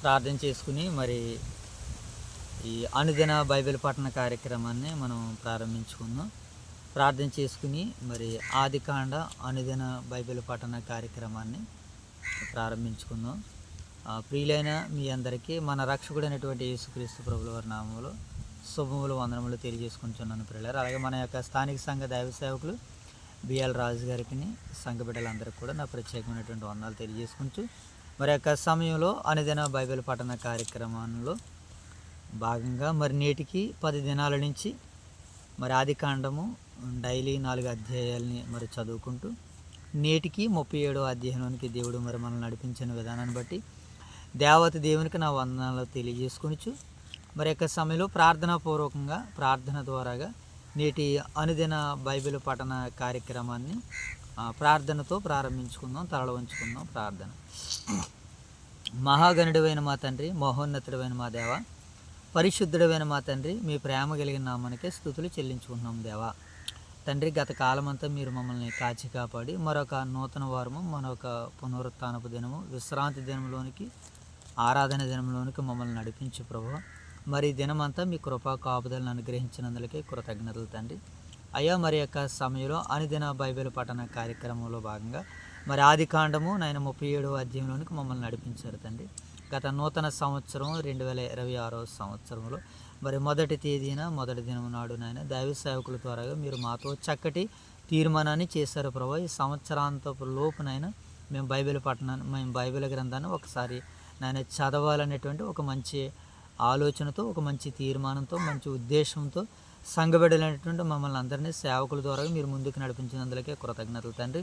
ప్రార్థన చేసుకుని మరి ఈ అనుదిన బైబిల్ పఠన కార్యక్రమాన్ని మనం ప్రారంభించుకుందాం. ప్రార్థన చేసుకుని మరి ఆదికాండ అనుదిన బైబిల్ పఠన కార్యక్రమాన్ని ప్రారంభించుకుందాం. ప్రియులైన మీ అందరికీ మన రక్షకుడైనటువంటి యేసుక్రీస్తు ప్రభుల వారి నామములో శుభములు వందనములు తెలియజేసుకుంటున్నాను ప్రియులారా. అలాగే మన యొక్క స్థానిక సంఘ దైవ సేవకులు బిఎల్ రాజు గారికి, సంఘ బిడ్డలందరికీ కూడా నా ప్రత్యేకమైనటువంటి వందనాలు తెలియజేసుకుంటూ మరి యొక్క సమయంలో అనుదిన బైబిల్ పఠన కార్యక్రమంలో భాగంగా మరి నేటికి 10 దినాల నుంచి మరి ఆదికాండము డైలీ 4 అధ్యాయాలని మరి చదువుకుంటూ నేటికి 37వ అధ్యాయంలోనికి దేవుడు మరి మనల్ని నడిపించిన విధానాన్ని బట్టి దేవత దేవునికి నా వందనాలు తెలియజేసుకొనిచ్చు మరి యొక్క సమయంలో ప్రార్థనాపూర్వకంగా ప్రార్థన ద్వారాగా నేటి అనుదిన బైబిల్ పఠన కార్యక్రమాన్ని ప్రార్థనతో ప్రారంభించుకుందాం. తరల ఉంచుకుందాం. ప్రార్థన. మహాగణుడైన మా తండ్రి, మహోన్నతుడైన మా దేవ, పరిశుద్ధుడైన మా తండ్రి, మీ ప్రేమ కలిగిన నామానికే స్తుతులు చెల్లించుకుంటున్నాం దేవా. తండ్రి, గత కాలమంతా మీరు మమ్మల్ని కాచి కాపాడి మరొక నూతన వారము, మరొక పునరుత్థానపు దినము, విశ్రాంతి దినంలోనికి, ఆరాధన దినంలోనికి మమ్మల్ని నడిపించు ప్రభువా. మరి దినమంతా మీ కృపా కాపుదలను అనుగ్రహించినందులకే కృతజ్ఞతలు తండ్రి. అయ్యా, మరి యొక్క సమయంలో అనుదిన బైబిల్ పఠన కార్యక్రమంలో భాగంగా మరి ఆదికాండము 37వ అధ్యాయంలోనికి మమ్మల్ని నడిపించారు తండ్రి. గత నూతన సంవత్సరం 2026వ సంవత్సరంలో మరి మొదటి తేదీన మొదటి దినం నాడు దైవ సేవకుల ద్వారా మీరు మాతో చక్కటి తీర్మానాన్ని చేశారు ప్రభు. ఈ సంవత్సరాంతపు లోపునైనా మేము బైబిల్ గ్రంథాన్ని ఒకసారి చదవాలనేటువంటి ఒక మంచి ఆలోచనతో, ఒక మంచి తీర్మానంతో, మంచి ఉద్దేశంతో సంఘబిడ్డలైనటువంటి మమ్మల్ని అందరినీ సేవకుల ద్వారా మీరు ముందుకు నడిపించినందుకే కృతజ్ఞతలు తండ్రి.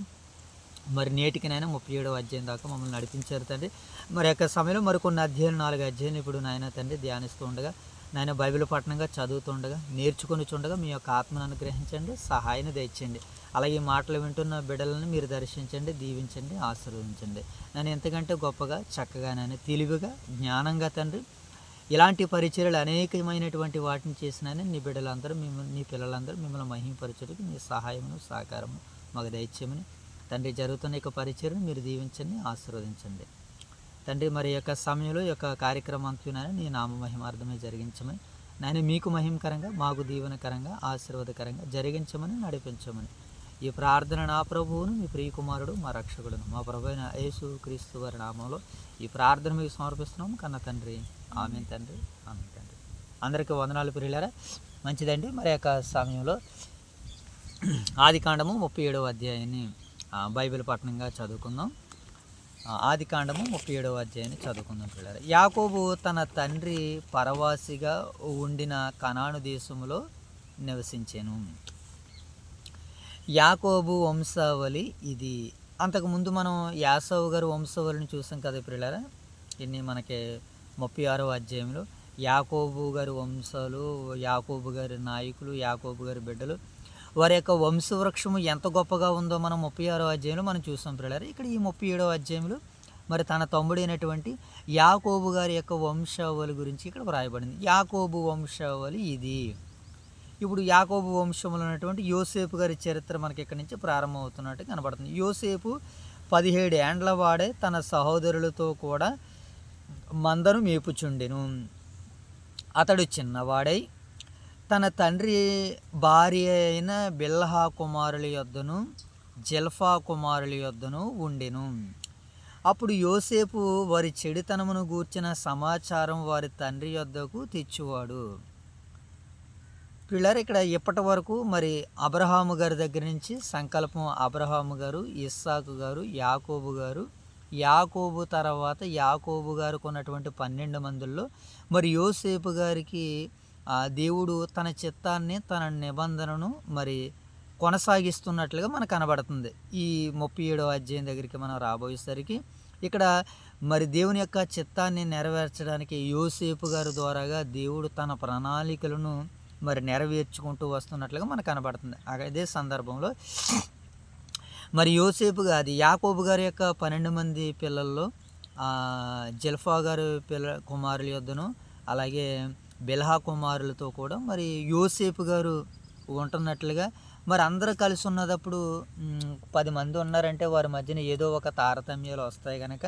మరి నేటికి 37వ అధ్యాయం దాకా మమ్మల్ని నడిపించారు తండ్రి. మరి యొక్క సమయంలో మరికొన్ని అధ్యాయులు 4 అధ్యాయులు ఇప్పుడు తండ్రి ధ్యానిస్తూ ఉండగా బైబిల్ పఠనంగా చదువుతుండగా నేర్చుకొని చుండగా మీ యొక్క ఆత్మను అనుగ్రహించండి, సహాయాన్ని దయచేయండి. అలాగే ఈ మాటలు వింటున్న బిడ్డలను మీరు దర్శించండి, దీవించండి, ఆశీర్వదించండి. ఎంతకంటే గొప్పగా, చక్కగా, తెలివిగా, జ్ఞానంగా తండ్రి ఇలాంటి పరిచర్యలు అనేకమైనటువంటి వాటిని చేసినానే నీ బిడ్డలందరూ నీ పిల్లలందరూ మిమ్మల్ని మహిమపరచుటకు మీ సహాయమును సహకారము మాకు దయచేయమని తండ్రి జరుగుతున్న యొక్క పరిచర్యను మీరు దీవించండి, ఆశీర్వదించండి తండ్రి. మరి యొక్క సమయంలో యొక్క కార్యక్రమం అంతా నీ నామ మహిమార్థమే జరిగించమని మీకు మహిమకరంగా, మాకు దీవెనకరంగా, ఆశీర్వాదకరంగా జరిగించమని, నడిపించమని ఈ ప్రార్థన నా ప్రభువును, మీ ప్రియకుమారుడు, మా రక్షకుడును, మా ప్రభు అయిన యేసు క్రీస్తు వారి నామంలో ఈ ప్రార్థన మీకు సమర్పిస్తున్నాము కన్న తండ్రి. ఆమేన్ తండ్రి, ఆమేన్ తండ్రి. అందరికీ వందనాలు ప్రియులారా. మంచిదండి. మరి యొక్క సమయంలో ఆదికాండము 37వ అధ్యాయాన్ని బైబిల్ పఠనంగా చదువుకుందాం. ఆదికాండము 37వ అధ్యాయాన్ని చదువుకుందాం ప్రియులారా. యాకోబు తన తండ్రి పరవాసిగా ఉండిన కనాను దేశములో నివసించెను. యాకోబు వంశావళి ఇది. అంతకుముందు మనం యాసవ్ గారి వంశావళిని చూసాం కదా ప్రియులారా. ఇన్ని మనకి 36వ అధ్యాయంలో యాకోబు గారి వంశాలు, యాకోబు గారి నాయకులు, యాకోబు గారి బిడ్డలు, వారి యొక్క వంశవృక్షము ఎంత గొప్పగా ఉందో మనం 36వ అధ్యాయంలో మనం చూసాం ప్రియులారా. ఇక్కడ ఈ 37వ అధ్యాయంలో మరి తన తమ్ముడైనటువంటి యాకోబు గారి యొక్క వంశావళి గురించి ఇక్కడ వ్రాయబడింది. యాకోబు వంశావళి ఇది. ఇప్పుడు యాకోబు వంశంలో ఉన్నటువంటి యోసేపు గారి చరిత్ర మనకి ఇక్కడి నుంచి ప్రారంభమవుతున్నట్టు కనబడుతుంది. యోసేపు 17 ఏండ్ల వాడే తన సహోదరులతో కూడా మందను మేపుచుండెను. అతడు చిన్నవాడై తన తండ్రి భార్య అయిన బిల్హా కుమారుల యొద్దను, జెల్ఫా కుమారుల యొద్దను ఉండెను. అప్పుడు యోసేపు వారి చెడుతనమును గూర్చిన సమాచారం వారి తండ్రి యొద్దకు తెచ్చువాడు. పిల్లలు ఇక్కడ ఇప్పటి వరకు మరి అబ్రహాము గారి దగ్గర నుంచి సంకల్పం అబ్రహాము గారు, ఇస్సాకు గారు, యాకోబు గారు, యాకోబు తర్వాత యాకోబు గారికి ఉన్నటువంటి 12 మందిలో మరి యోసేపు గారికి దేవుడు తన చిత్తాన్ని, తన నిబంధనను మరి కొనసాగిస్తున్నట్లుగా మనకు కనబడుతుంది. ఈ 37వ అధ్యాయం దగ్గరికి మనం రాబోయేసరికి ఇక్కడ మరి దేవుని యొక్క చిత్తాన్ని నెరవేర్చడానికి యోసేపు గారి ద్వారాగా దేవుడు తన ప్రణాళికలను మరి నెరవేర్చుకుంటూ వస్తున్నట్లుగా మనకు కనబడుతుంది. అదే సందర్భంలో మరి యోసేపు గారి యాకోబు గారి యొక్క 12 మంది పిల్లల్లో జెల్ఫా గారి కుమారుల యొద్దను, అలాగే బిల్హా కుమారులతో కూడా మరి యోసేపు గారు ఉంటున్నట్లుగా మరి అందరూ కలిసి ఉన్నదప్పుడు 10 మంది ఉన్నారంటే వారి మధ్యన ఏదో ఒక తారతమ్యాలు వస్తాయి కనుక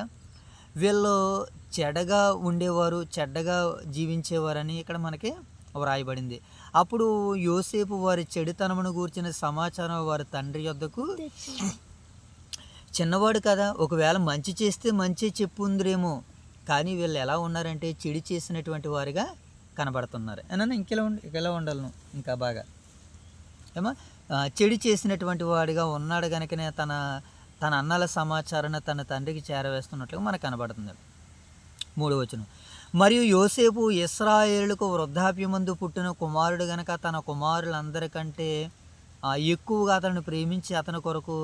వీళ్ళు చెడ్డగా ఉండేవారు, చెడ్డగా జీవించేవారని ఇక్కడ మనకి వ్రాయబడింది. అప్పుడు యోసేపు వారి చెడుతనమును గూర్చిన సమాచారం వారి తండ్రి యొద్దకు, చిన్నవాడు కదా, ఒకవేళ మంచి చేస్తే మంచి చెప్పుందిరేమో, కానీ వీళ్ళు ఎలా ఉన్నారంటే చెడు చేసినటువంటి వారిగా కనబడుతున్నారు. ఏమన్నా ఇంకెలా ఉండాలను ఇంకా బాగా ఏమో చెడు చేసినటువంటి వాడిగా ఉన్నాడు కనుకనే తన తన అన్నల సమాచారాన్ని తన తండ్రికి చేరవేస్తున్నట్లుగా మనకు కనబడుతుంది. 3వ వచనం, మరియు యోసేపు ఇశ్రాయేలుకు వృద్ధాప్యమందు పుట్టిన కుమారుడు గనక తన కుమారులందరికంటే ఎక్కువగా అతను ప్రేమించి అతని కొరకు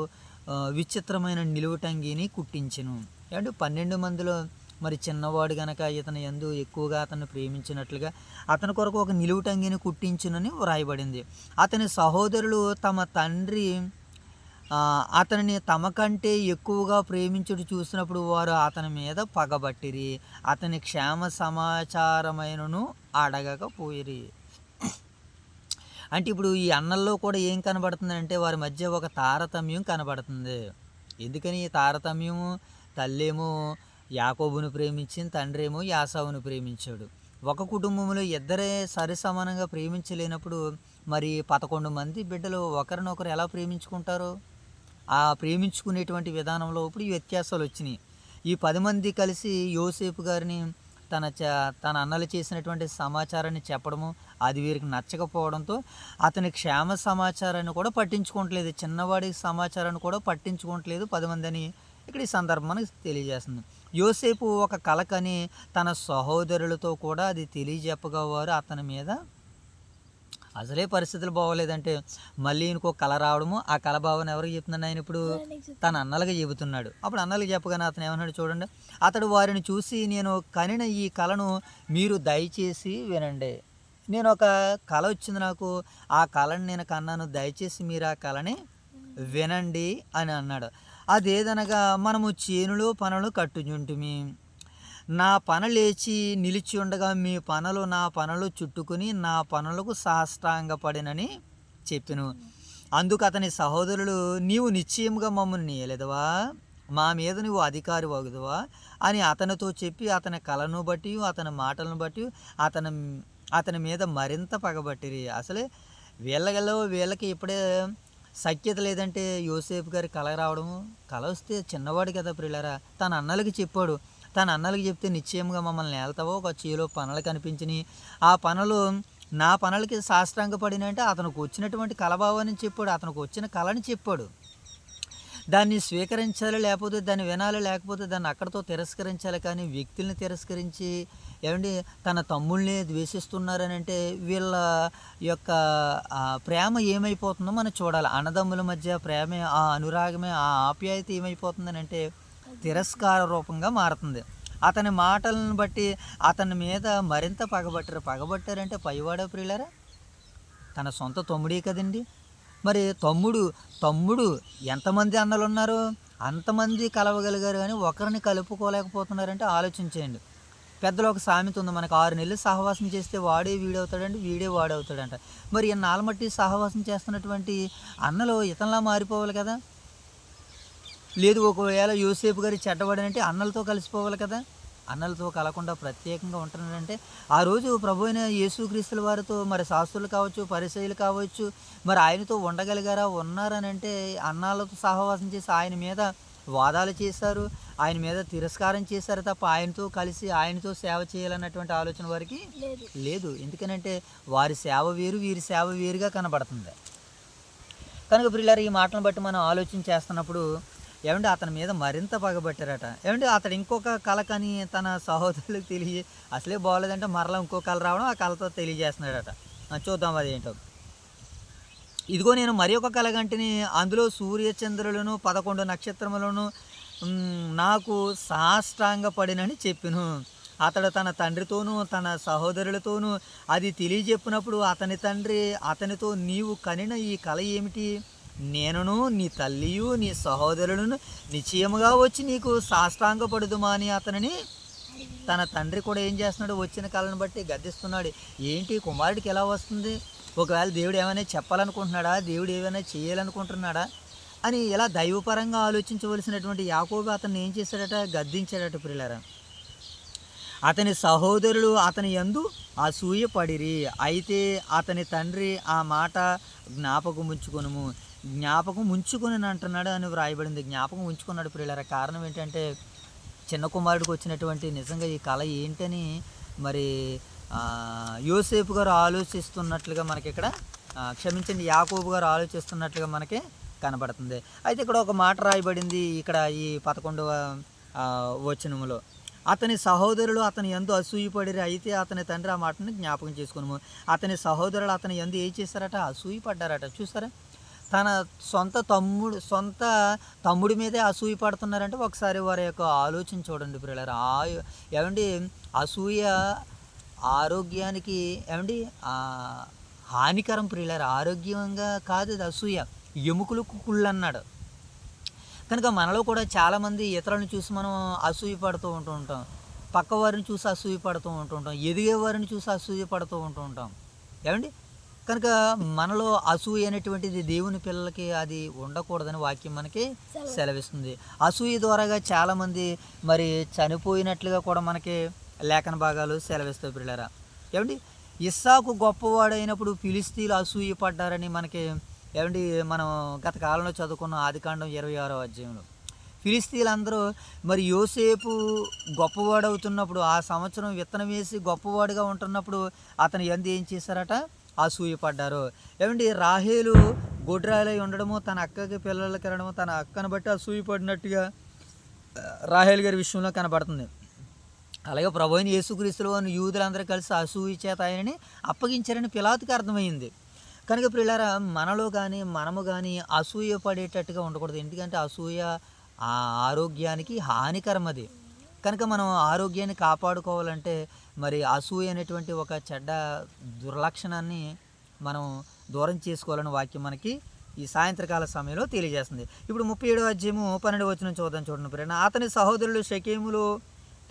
విచిత్రమైన నిలువుటంగిని కుట్టించెను. అంటే 12 మందిలో మరి చిన్నవాడు గనక ఇతను యందు ఎక్కువగా అతన్ని ప్రేమించినట్లుగా అతని కొరకు ఒక నిలువుటంగిని కుట్టించునని వ్రాయబడింది. అతని సహోదరులు తమ తండ్రి అతనిని తమ కంటే ఎక్కువగా ప్రేమించుడు చూసినప్పుడు వారు అతని మీద పగబట్టిరి, అతని క్షేమ సమాచారమైనను అడగకపోయిరి. అంటే ఇప్పుడు ఈ అన్నల్లో కూడా ఏం కనబడుతుంది అంటే వారి మధ్య ఒక తారతమ్యం కనబడుతుంది. ఎందుకని ఈ తారతమ్యము? తల్లేమో యాకోబును ప్రేమించింది, తండ్రి ఏమో యాసావును ప్రేమించాడు. ఒక కుటుంబంలో ఇద్దరే సరి సమానంగా ప్రేమించలేనప్పుడు మరి 11 మంది బిడ్డలు ఒకరినొకరు ఎలా ప్రేమించుకుంటారు? ఆ ప్రేమించుకునేటువంటి విధానంలో ఇప్పుడు ఈ వ్యత్యాసాలు వచ్చినాయి. ఈ 10 మంది కలిసి యోసేపు గారిని తన అన్నలు చేసినటువంటి సమాచారాన్ని చెప్పడము అది వీరికి నచ్చకపోవడంతో అతని క్షేమ సమాచారాన్ని కూడా పట్టించుకోవట్లేదు, చిన్నవాడి సమాచారాన్ని కూడా పట్టించుకోవట్లేదు 10 మంది అని ఇక్కడ ఈ సందర్భాన్ని తెలియజేస్తుంది. యోసేపు ఒక కల కని తన సహోదరులతో కూడా అది తెలియజెప్పగా వారు అతని మీద అసలే పరిస్థితులు బాగోలేదంటే మళ్ళీ ఇంకో కళ రావడము, ఆ కళ భావన ఎవరికి చెప్తున్నాడు ఆయన ఇప్పుడు? తన అన్నలకి చెబుతున్నాడు. అప్పుడు అన్నలకి చెప్పగానే అతను ఏమన్నాడు చూడండి, అతడు వారిని చూసి, నేను కనిన ఈ కళను మీరు దయచేసి వినండి. నేను ఒక కళ వచ్చింది నాకు, ఆ కళని నేను కన్నాను, దయచేసి మీరు ఆ కళని వినండి అని అన్నాడు. అదేదనగా మనము చేనులో పనులు కట్టుచుంటిమి, నా పన లేచి నిలిచి ఉండగా మీ పనులు నా పనులు చుట్టుకుని నా పనులకు సాష్టాంగపడినని చెప్పెను. అందుకు అతని సహోదరులు, నీవు నిశ్చయముగా మమ్మల్ని నీయలేదవా, మా మీద నువ్వు అధికారి వగుదువా అని అతనితో చెప్పి అతని కళను బట్టి అతని మాటలను బట్టి అతని మీద మరింత పగబట్టిరి. అసలే వీళ్ళకి ఇప్పుడే సఖ్యత లేదంటే యోసేపు గారి కళ రావడము, కళ వస్తే చిన్నవాడు కదా ప్రియులారా, తన అన్నలకి చెప్పాడు. తన అన్నలకి చెప్తే నిశ్చయంగా మమ్మల్ని ఏళ్తావో, ఒక చేలో పనులు కనిపించినాయి, ఆ పనులు నా పనులకి సాష్టాంగపడినంటే అతనికి వచ్చినటువంటి కళభావాన్ని చెప్పాడు, అతనికి వచ్చిన కళని చెప్పాడు. దాన్ని స్వీకరించాలి, లేకపోతే దాన్ని వినాలి, లేకపోతే దాన్ని అక్కడితో తిరస్కరించాలి. కానీ వ్యక్తుల్ని తిరస్కరించి ఏమండి తన తమ్ముళ్ళని ద్వేషిస్తున్నారని అంటే వీళ్ళ యొక్క ప్రేమ ఏమైపోతుందో మనం చూడాలి. అన్నదమ్ముల మధ్య ప్రేమ, ఆ అనురాగమే, ఆ ఆప్యాయత ఏమైపోతుందని అంటే తిరస్కార రూపంగా మారుతుంది. అతని మాటలను బట్టి అతని మీద మరింత పగబట్టారంటే పైవాడే ప్రియులారా, తన సొంత తమ్ముడే కదండి. మరి తమ్ముడు ఎంతమంది అన్నలు ఉన్నారు, అంతమంది కలవగలిగారు కానీ ఒకరిని కలుపుకోలేకపోతున్నారంటే ఆలోచించేయండి. పెద్దలు ఒక సామెత ఉంది, మనకు 6 నెలలు సహవాసం చేస్తే వాడే వీడవుతాడంటే వీడే వాడవుతాడంట. మరి ఇన్నాళ్ళ మట్టి సహవాసం చేస్తున్నటువంటి అన్నలు ఇతనిలా మారిపోవాలి కదా. లేదు ఒకవేళ యోసేపు గారి చెడ్డవాడనంటే అన్నలతో కలిసిపోవాలి కదా. అన్నలతో కలకుండా ప్రత్యేకంగా ఉంటున్నాడంటే ఆ రోజు ప్రభు అయిన యేసుక్రీస్తుల వారితో మరి శాస్త్రులు కావచ్చు, పరిసయ్యులు కావచ్చు, మరి ఆయనతో ఉండగలిగారా? ఉన్నారనంటే అన్నాలతో సహవాసం చేసి ఆయన మీద వాదాలు చేశారు, ఆయన మీద తిరస్కారం చేశారు తప్ప ఆయనతో కలిసి ఆయనతో సేవ చేయాలన్నటువంటి ఆలోచన వారికి లేదు. ఎందుకనంటే వారి సేవ వేరు, వీరి సేవ వేరుగా కనబడుతుంది. కనుక ప్రియులారా, ఈ మాటలను బట్టి మనం ఆలోచన చేస్తున్నప్పుడు ఏమంటే అతని మీద మరింత పగబట్టారట. ఏమంటే అతడు ఇంకొక కళ కానీ తన సహోదరులకు అసలే బాగోలేదంటే మరలా ఇంకో కళ రావడం, ఆ కళతో తెలియజేస్తున్నాడట. చూద్దాం అదేంటో. ఇదిగో నేను మరి ఒక కళ కంటిని, అందులో సూర్యచంద్రులను 11 నక్షత్రములను నాకు సాష్టాంగపడినని చెప్పెను. అతడు తన తండ్రితోనూ తన సహోదరులతోనూ అది తెలియజెప్పినప్పుడు అతని తండ్రి అతనితో, నీవు కనిన ఈ కళ ఏమిటి? నేనును నీ తల్లియు నీ సహోదరులను నిశ్చయముగా వచ్చి నీకు సాష్టాంగపడుదుమా అని అతనిని తన తండ్రి కూడా ఏం చేస్తున్నాడు, వచ్చిన కళను బట్టి గద్దిస్తున్నాడు. ఏంటి కుమారుడికి ఎలా వస్తుంది? ఒకవేళ దేవుడు ఏమైనా చెప్పాలనుకుంటున్నాడా? దేవుడు ఏమైనా చేయాలనుకుంటున్నాడా? అని ఇలా దైవపరంగా ఆలోచించవలసినటువంటి యాకోబు అతన్ని ఏం చేశాడట? గద్దించాడట ప్రియులారా. అతని సహోదరులు అతని యందు అసూయపడిరి. అయితే అతని తండ్రి ఆ మాట జ్ఞాపకం ఉంచుకొని అంటున్నాడు అని వ్రాయబడింది. జ్ఞాపకం ఉంచుకున్నాడు ప్రియులారా. కారణం ఏంటంటే చిన్న కుమారుడికి వచ్చినటువంటి నిజంగా ఈ కళ ఏంటని మరి యోసేపు గారు ఆలోచిస్తున్నట్లుగా మనకి ఇక్కడ క్షమించండి, యాకోబు గారు ఆలోచిస్తున్నట్లుగా మనకి కనబడుతుంది. అయితే ఇక్కడ ఒక మాట రాయబడింది ఇక్కడ ఈ 11వ వచనములో, అతని సహోదరులు అతని యందు అసూయపడిరి. అయితే అతని తండ్రి ఆ మాటని జ్ఞాపకం చేసుకున్నాము. అతని సహోదరులు అతని యందు ఏం చేశారట? అసూయపడ్డారట. చూస్తారా, తన సొంత తమ్ముడి మీదే అసూయ పడుతున్నారంటే ఒకసారి వారి యొక్క ఆలోచన చూడండి ప్రియులారా. ఏమండి, అసూయ ఆరోగ్యానికి ఏమండి హానికరం ప్రియులారా. ఆరోగ్యంగా కాదు అది అసూయ, ఎముకలకు కుళ్ళు అన్నాడు. కనుక మనలో కూడా చాలామంది ఇతరులను చూసి మనం అసూయ పడుతూ ఉంటాం. పక్క వారిని చూసి అసూయ పడుతూ ఉంటాం. ఎదిగే వారిని చూసి అసూయ పడుతూ ఉంటాం. ఏమండి, కనుక మనలో అసూయ అనేటువంటిది దేవుని పిల్లలకి అది ఉండకూడదని వాక్యం మనకి సెలవిస్తుంది. అసూయ ద్వారాగా చాలామంది మరి చనిపోయినట్లుగా కూడా మనకి లేఖన భాగాలు సెలవిస్తాయి పిల్లరా. ఏమండి, ఇస్సాకు గొప్పవాడైనప్పుడు ఫిలిస్తీన్లు అసూయ పడ్డారని మనకి ఏమండి మనం గత కాలంలో చదువుకున్న ఆదికాండం 26వ అధ్యాయంలో ఫిలిస్తీన్లందరూ మరి యోసేపు గొప్పవాడవుతున్నప్పుడు ఆ సంవత్సరం విత్తనం వేసి గొప్పవాడిగా ఉంటున్నప్పుడు అతను యందు ఏం చేశారట? అసూయ పడ్డారు. ఏమండి, రాహేలు గొడ్రాలై ఉండడము, తన అక్కకి పిల్లలకి అనడము, తన అక్కను బట్టి అసూయ పడినట్టుగా రాహేల్ గారి విషయంలో కనబడుతుంది. అలాగే ప్రభువైన యేసుక్రీస్తులో యూదులందరూ కలిసి అసూయ చేత ఆయనని అప్పగించారని పిలాతుకి అర్థమైంది. కనుక ప్రియులారా, మనలో కానీ మనము కానీ అసూయ పడేటట్టుగా ఉండకూడదు. ఎందుకంటే అసూయ ఆరోగ్యానికి హానికరం అది. కనుక మనం ఆరోగ్యాన్ని కాపాడుకోవాలంటే మరి అసూయ అనేటువంటి ఒక చెడ్డ దుర్లక్షణాన్ని మనం దూరం చేసుకోవాలని వాక్యం మనకి ఈ సాయంత్రకాల సమయంలో తెలియజేస్తుంది. ఇప్పుడు 37వ అధ్యాయము 12వ వచనం చూద్దాం. చూడండి ప్రేరణ. అతని సహోదరులు షెకెములో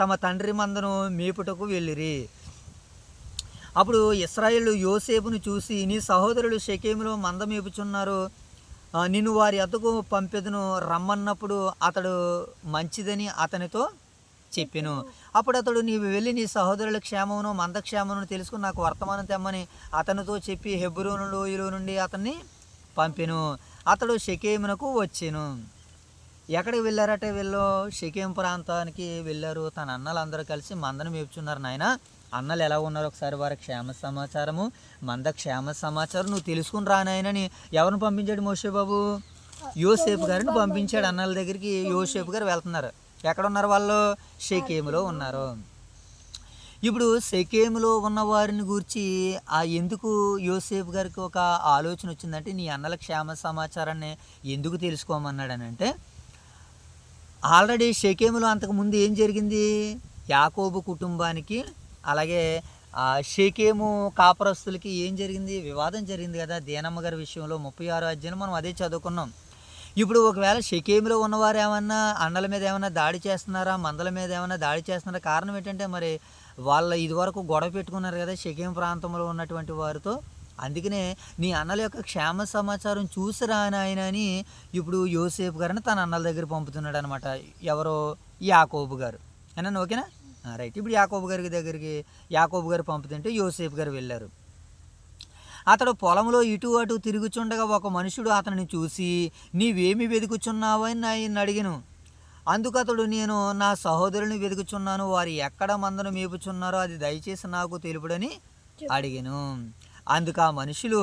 తమ తండ్రి మందను మేపుటకు వెళ్ళిరి. అప్పుడు ఇశ్రాయేలు యోసేపును చూసి, నీ సహోదరులు షెకెములో మంద మేపుచున్నారు, నిన్ను వారి వద్దకు పంపెదను రమ్మన్నప్పుడు అతడు మంచిదని అతనితో చెప్పెను. అప్పుడు అతడు, నీవు వెళ్ళి నీ సహోదరుల క్షేమమును మందక్షేమమును తెలుసుకుని నాకు వర్తమానం తెమ్మని అతనితో చెప్పి హెబ్రోను లోయలో నుండి అతన్ని పంపెను. అతడు షెకెమునకు వచ్చెను. ఎక్కడికి వెళ్ళారట? వీళ్ళు షెకెం ప్రాంతానికి వెళ్ళారు. తన అన్నలందరూ కలిసి మందను మేపుచున్నారు. నాయన, అన్నలు ఎలా ఉన్నారు ఒకసారి వారి క్షేమ సమాచారము, మంద క్షేమ సమాచారం నువ్వు తెలుసుకుని రానాయనని ఎవరిని పంపించాడు? మోషే బాబు యోసేపు గారిని పంపించాడు అన్నల దగ్గరికి. యోసేపు గారు వెళ్తున్నారు. ఎక్కడ ఉన్నారు వాళ్ళు? షెకెములో ఉన్నారు. ఇప్పుడు షెకెములో ఉన్న వారిని గురించి ఎందుకు యోసేపు గారికి ఒక ఆలోచన వచ్చిందంటే, నీ అన్నల క్షేమ సమాచారాన్ని ఎందుకు తెలుసుకోమన్నాడనంటే, ఆల్రెడీ షెకెములో అంతకుముందు ఏం జరిగింది? యాకోబు కుటుంబానికి అలాగే షెకెము కాపురస్తులకి ఏం జరిగింది? వివాదం జరిగింది కదా దీనమ్మ గారి విషయంలో. 36వ అధ్యాయం మనం అదే చదువుకున్నాం. ఇప్పుడు ఒకవేళ షెకెములో ఉన్నవారు ఏమన్నా అన్నల మీద ఏమన్నా దాడి చేస్తున్నారా, మందల మీద ఏమన్నా దాడి చేస్తున్నారా? కారణం ఏంటంటే మరి వాళ్ళ ఇదివరకు గొడవ పెట్టుకున్నారు కదా షెకెం ప్రాంతంలో ఉన్నటువంటి వారితో. అందుకనే నీ అన్నల యొక్క క్షేమ సమాచారం చూసి రానాయన అని ఇప్పుడు యోసేపు గారిని తన అన్నల దగ్గర పంపుతున్నాడు అనమాట. ఎవరో? యాకోబు గారు. ఏనా? ఓకేనా? రైట్. ఇప్పుడు యాకోబు గారు పంపుతుంటే యోసేపు గారు వెళ్ళారు. అతడు పొలంలో ఇటు అటు తిరుగుచుండగా ఒక మనుషుడు అతనిని చూసి, నీవేమి వెతుకుచున్నావు అని ఆయన అడిగెను. అందుకు అతడు, నేను నా సహోదరుని వెతుకుచున్నాను, వారు ఎక్కడ మందను మేపుచున్నారో అది దయచేసి నాకు తెలుపుడని అడిగెను. అందుకు ఆ మనుషులు,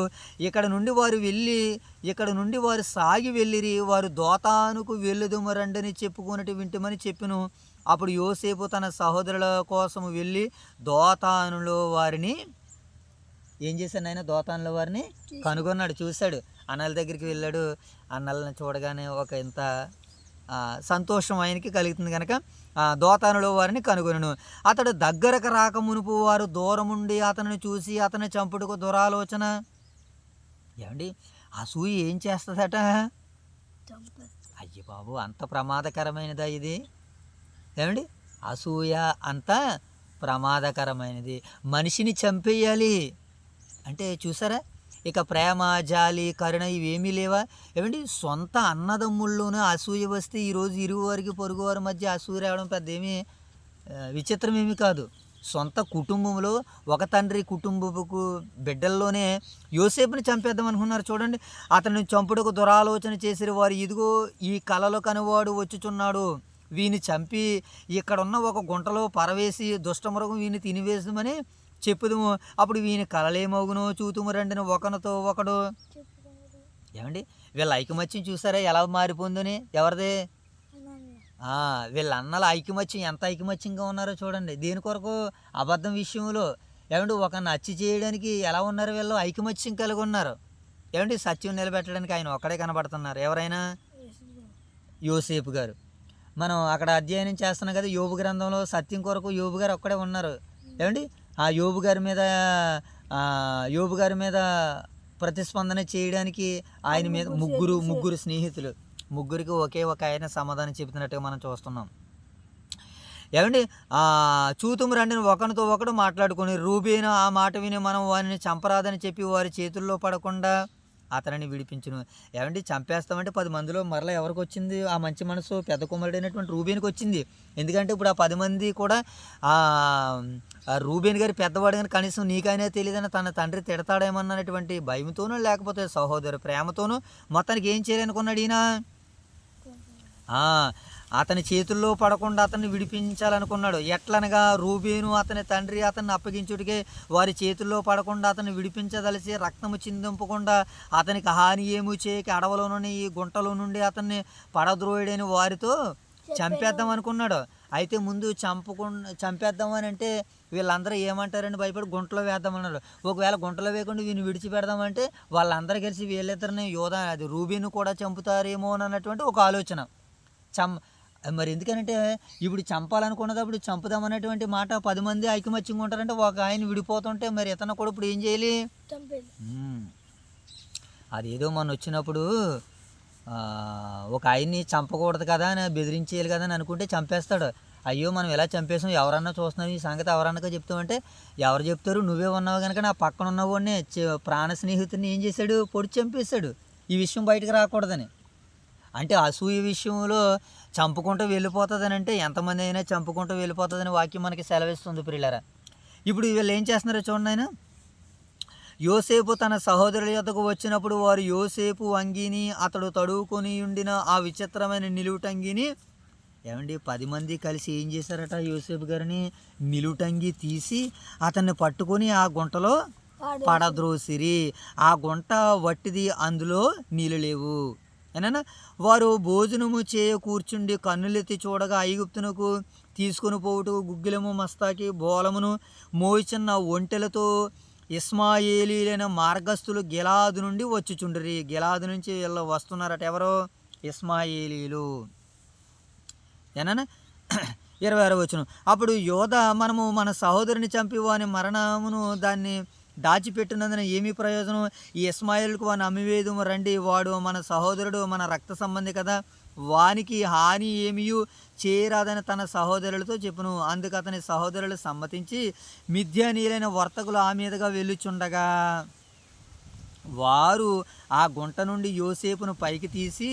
ఇక్కడ నుండి వారు సాగి వెళ్ళిరి, వారు దోతానుకు వెళ్ళుదుమరండని చెప్పుకున్నట్టు వింటమని చెప్పెను. అప్పుడు యోసేపు తన సహోదరుల కోసం వెళ్ళి దోతానులో వారిని ఏం చేశాడు? ఆయన దోతానులో వారిని కనుగొన్నాడు, చూశాడు. అన్నల దగ్గరికి వెళ్ళాడు. అన్నలను చూడగానే ఒక ఇంత సంతోషం ఆయనకి కలుగుతుంది కనుక దోతానులో వారిని కనుగొనను. అతడు దగ్గరకు రాక మునుపు వారు దూరముండి అతనిని చూసి అతని చంపుటకు దురాలోచన. ఏమండి, అసూయ ఏం చేస్తుందట? అయ్య బాబు, అంత ప్రమాదకరమైనదా ఇది? ఏమండి, అసూయ అంత ప్రమాదకరమైనది. మనిషిని చంపేయాలి అంటే చూసారా, ఇక ప్రేమ, జాలి, కరుణ ఇవేమీ లేవా? ఏమండి సొంత అన్నదమ్ముల్లోనే అసూయ వస్తే ఈరోజు ఇరుగు వారికి పొరుగు వారి మధ్య అసూయ రావడం పెద్ద ఏమీ విచిత్రమేమీ కాదు. సొంత కుటుంబంలో ఒక తండ్రి కుటుంబపు బిడ్డల్లోనే యోసేపుని చంపేద్దాం అనుకున్నారు చూడండి. అతన్ని చంపుటకు దురాలోచన చేసిన వారు, ఇదిగో ఈ కలలో కనువాడు వచ్చుచున్నాడు, వీని చంపి ఇక్కడున్న ఒక గుంటలో పరవేసి దుష్టమృగం వీని తినివేసమని చెప్పుదుము, అప్పుడు వీని కలలేమగునో చూతుము రండిని ఒకరితో ఒకడు. ఏమండి వీళ్ళ ఐకమత్యం చూసారా ఎలా మారిపోయిందని? ఎవరిది? వీళ్ళ అన్నల ఐకమత్యం ఎంత ఐకమత్యంగా ఉన్నారో చూడండి. దేని కొరకు? అబద్ధం విషయంలో. ఏమంటే ఒకరిని హత్య చేయడానికి ఎలా ఉన్నారు వీళ్ళు? ఐకమత్యం కలిగి ఉన్నారు. ఏమంటే సత్యం నిలబెట్టడానికి ఆయన ఒక్కడే కనబడుతున్నారు. ఎవరైనా? యోసేపు గారు. మనం అక్కడ అధ్యయనం చేస్తున్నాం కదా యోబు గ్రంథంలో, సత్యం కొరకు యోబు గారు ఒక్కడే ఉన్నారు. ఏమండి ఆ యోబు గారి మీద ప్రతిస్పందన చేయడానికి ఆయన మీద ముగ్గురు స్నేహితులు, ముగ్గురికి ఒకే ఒక ఆయన సమాధానం చెబుతున్నట్టుగా మనం చూస్తున్నాం. ఏమండి చూతుము రండిని ఒకరితో ఒకడు మాట్లాడుకొని, రూబేను ఆ మాట విని మనం వారిని చంపరాదని చెప్పి వారి చేతుల్లో పడకుండా అతనిని విడిపించును. ఏమండి చంపేస్తామంటే 10 మందిలో మరలా ఎవరికి వచ్చింది ఆ మంచి మనసు? పెద్ద కుమారుడైనటువంటి రూబేన్కి వచ్చింది. ఎందుకంటే ఇప్పుడు ఆ 10 మంది కూడా రూబేన్ గారి పెద్దవాడు కానీ కనీసం నీకైనా తెలియదని తన తండ్రి తిడతాడేమన్నటువంటి భయంతోనూ లేకపోతే సహోదరు ప్రేమతోనూ మొత్తానికి ఏం చేయాలనుకున్నాడు ఈయన? అతని చేతుల్లో పడకుండా అతన్ని విడిపించాలనుకున్నాడు. ఎట్లనగా రూబేను అతని తండ్రి అతన్ని అప్పగించుడికే వారి చేతుల్లో పడకుండా అతన్ని విడిపించదలిసి రక్తము చిందింపకుండా అతనికి హాని ఏమూ చేయక అడవిలోని ఈ గుంటలో నుండి అతన్ని పడద్రోయుడని వారితో చంపేద్దాం అనుకున్నాడు. అయితే ముందు చంపేద్దామని అంటే వీళ్ళందరూ ఏమంటారని భయపడి గుంటలో వేద్దామన్నారు. ఒకవేళ గుంటలో వేయకుండా వీని విడిచిపెడదామంటే వాళ్ళందరూ కలిసి వీళ్ళిద్దరిని రూబేను కూడా చంపుతారేమో అన్నటువంటి ఒక ఆలోచన. మరి ఎందుకనంటే ఇప్పుడు చంపాలనుకున్నప్పుడు చంపుదామనేటువంటి మాట 10 మంది ఐకమత్యంగా ఉంటారంటే ఒక ఆయన విడిపోతుంటే మరి ఇతను కూడా ఇప్పుడు ఏం చేయాలి? అదేదో మొన్న వచ్చినప్పుడు ఒక ఆయన్ని చంపకూడదు కదా అని బెదిరించేయాలి కదా అని అనుకుంటే చంపేస్తాడు. అయ్యో మనం ఎలా చంపేసాం, ఎవరన్నా చూస్తున్నాం ఈ సంగతి ఎవరన్నా చెప్తామంటే ఎవరు చెప్తారు? నువ్వే ఉన్నావు కనుక నా పక్కన ఉన్నవాడిని ప్రాణ స్నేహితుడిని ఏం చేశాడు? పొడి చంపేశాడు. ఈ విషయం బయటకు రాకూడదని. అంటే అసూయ విషయంలో చంపుకుంటూ వెళ్ళిపోతుందని అంటే ఎంతమంది అయినా చంపుకుంటూ వెళ్ళిపోతుందని వాక్యం మనకి సెలవిస్తుంది ప్రియులారా. ఇప్పుడు వీళ్ళు ఏం చేస్తున్నారో చూడండి. ఆయన యోసేపు తన సహోదరుల యొద్దకు వచ్చినప్పుడు వారు యోసేపు అంగీని అతడు తడువుకొని ఉండిన ఆ విచిత్రమైన నిలువుటంగిని, ఏమండి 10 మంది కలిసి ఏం చేశారట? యోసేపు గారిని నిలువుటంగి తీసి అతన్ని పట్టుకొని ఆ గుంటలో పడద్రోసిరి. ఆ గుంట వట్టిది, అందులో నీళ్ళు లేవు. ఏనా వారు భోజనము చేయ కూర్చుండి కన్నులెత్తి చూడగా ఐగుప్తునకు తీసుకొని పోవుటకు గుగ్గిలము మస్తాకి బోలమును మోయిచున్న ఒంటెలతో ఇస్మాయేలీలైన మార్గస్థులు గిలాదు నుండి వచ్చుచుండ్రి. గిలాదు నుంచి వీళ్ళు వస్తున్నారట. ఎవరో? ఇస్మాయేలీలు. ఏనా 26వ వచనం. అప్పుడు యోధ మనము మన సహోదరుని చంపి వాని మరణమును దాన్ని దాచిపెట్టినందున ఏమీ ప్రయోజనం? ఈ ఇస్మాయిల్కు వాని అమ్మివేదుము రండి, వాడు మన సహోదరుడు, మన రక్త సంబంధి కదా, వానికి హాని ఏమీయూ చేయరాదని తన సహోదరులతో చెప్పును. అందుకు అతని సహోదరులు సమ్మతించి మిద్యానీయులైన వర్తకులు ఆ మీదుగా వెళ్ళుచుండగా వారు ఆ గుంట నుండి యోసేపును పైకి తీసి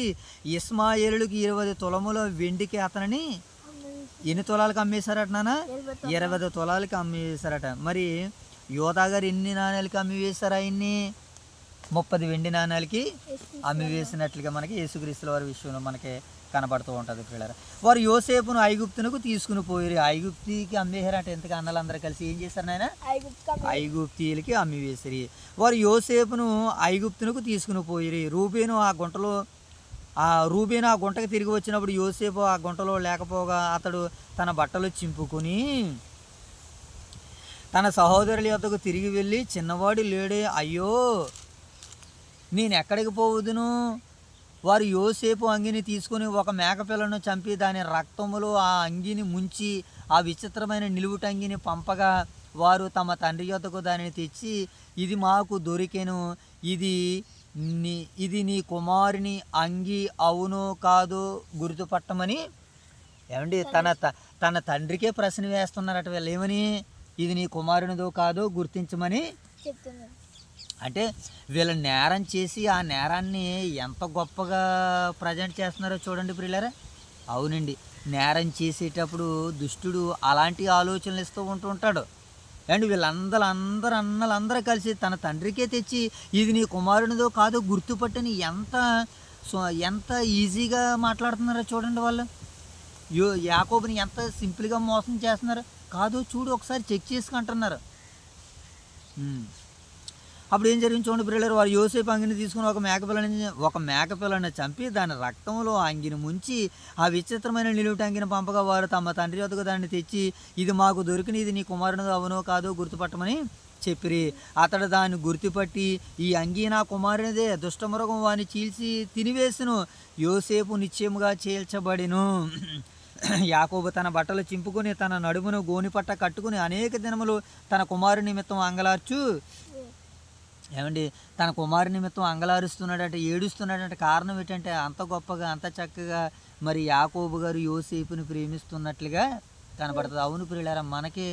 ఇస్మాయేలుకి 20 తులముల వెండికి అతనిని ఎన్ని తులాలకు అమ్మేశారట నాన్న? 20 తులాలకి అమ్మేశారట. మరి యోధా గారు ఎన్ని నాణ్యాలకి అమ్మి వేశారు? ఆయన్ని 30 వెండి నాణ్యాలకి అమ్మి వేసినట్లుగా మనకి యేసుక్రీస్తుల వారి విషయంలో మనకి కనబడుతూ ఉంటుంది పిల్లలు. వారు యోసేపును ఐగుప్తునకు తీసుకుని పోయారు. ఐగుప్తికి అమ్మేశారంటే ఎంతగా అన్నలందరూ కలిసి ఏం చేశారు నాయన? ఐగుప్తీయులకి అమ్మి వేసిరి. వారు యోసేపును ఐగుప్తునకు తీసుకుని పోయిరి. రూబేను ఆ గుంటకు తిరిగి వచ్చినప్పుడు యోసేపు ఆ గుంటలో లేకపోగా అతడు తన బట్టలు చింపుకొని తన సహోదరుల యొద్దకు తిరిగి వెళ్ళి, చిన్నవాడు లేడే, అయ్యో నేను ఎక్కడికి పోవుదును? వారు యోసేపు అంగిని తీసుకొని ఒక మేకపిల్లను చంపి దాని రక్తములో ఆ అంగిని ముంచి ఆ విచిత్రమైన నిలువుటంగిని పంపగా వారు తమ తండ్రి యొద్దకు దానిని తెచ్చి, ఇది మాకు దొరికెను, ఇది నీ కుమారుని అంగి అవునో కాదో గుర్తుపట్టమని. ఏమండి తన తండ్రికే ప్రశ్న వేస్తున్నారట వీళ్ళు. ఏమని? ఇది నీ కుమారునిదో కాదో గుర్తించమని. అంటే వీళ్ళ నేరం చేసి ఆ నేరాన్ని ఎంత గొప్పగా ప్రజెంట్ చేస్తున్నారో చూడండి ప్రియులారా. అవునండి, నేరం చేసేటప్పుడు దుష్టుడు అలాంటి ఆలోచనలు ఇస్తూ ఉంటుంటాడు. అండ్ అన్నలందరూ కలిసి తన తండ్రికే తెచ్చి ఇది నీ కుమారునిదో కాదో గుర్తుపట్టని ఎంత ఈజీగా మాట్లాడుతున్నారో చూడండి వాళ్ళు. యాకోబుని ఎంత సింపుల్గా మోసం చేస్తున్నారు. కాదు చూడు ఒకసారి చెక్ చేసుకుంటున్నారు. అప్పుడు ఏం జరిగింది చూడండి ప్రియులారా. వారు యోసేపు అంగిని తీసుకుని ఒక మేకపిల్లని చంపి దాని రక్తంలో అంగిని ముంచి ఆ విచిత్రమైన నిలువుట అంగిని పంపగా వారు తమ తండ్రి వద్దకు దాన్ని తెచ్చి ఇది మాకు దొరికిన ఇది నీ కుమారుడు అవునో కాదో గుర్తుపట్టమని చెప్పిరి. అతడు దాన్ని గుర్తుపట్టి ఈ అంగీ నా కుమారునిదే, దుష్టమృగం వాని చీల్చి తినివేసును, యోసేపు నిశ్చయముగా చీల్చబడిను. యాకోబు తన బట్టలు చింపుకొని తన నడుమును గోనిపట్ట కట్టుకుని అనేక దినములు తన కుమారుని నిమిత్తం తన కుమారు నిమిత్తం అంగలారుస్తున్నాడంటే, ఏడుస్తున్నాడంటే కారణం ఏంటంటే అంత గొప్పగా అంత చక్కగా మరి యాకోబు గారు యోసేపుని ప్రేమిస్తున్నట్లుగా కనబడుతుంది. అవును ప్రియులారా, మనకి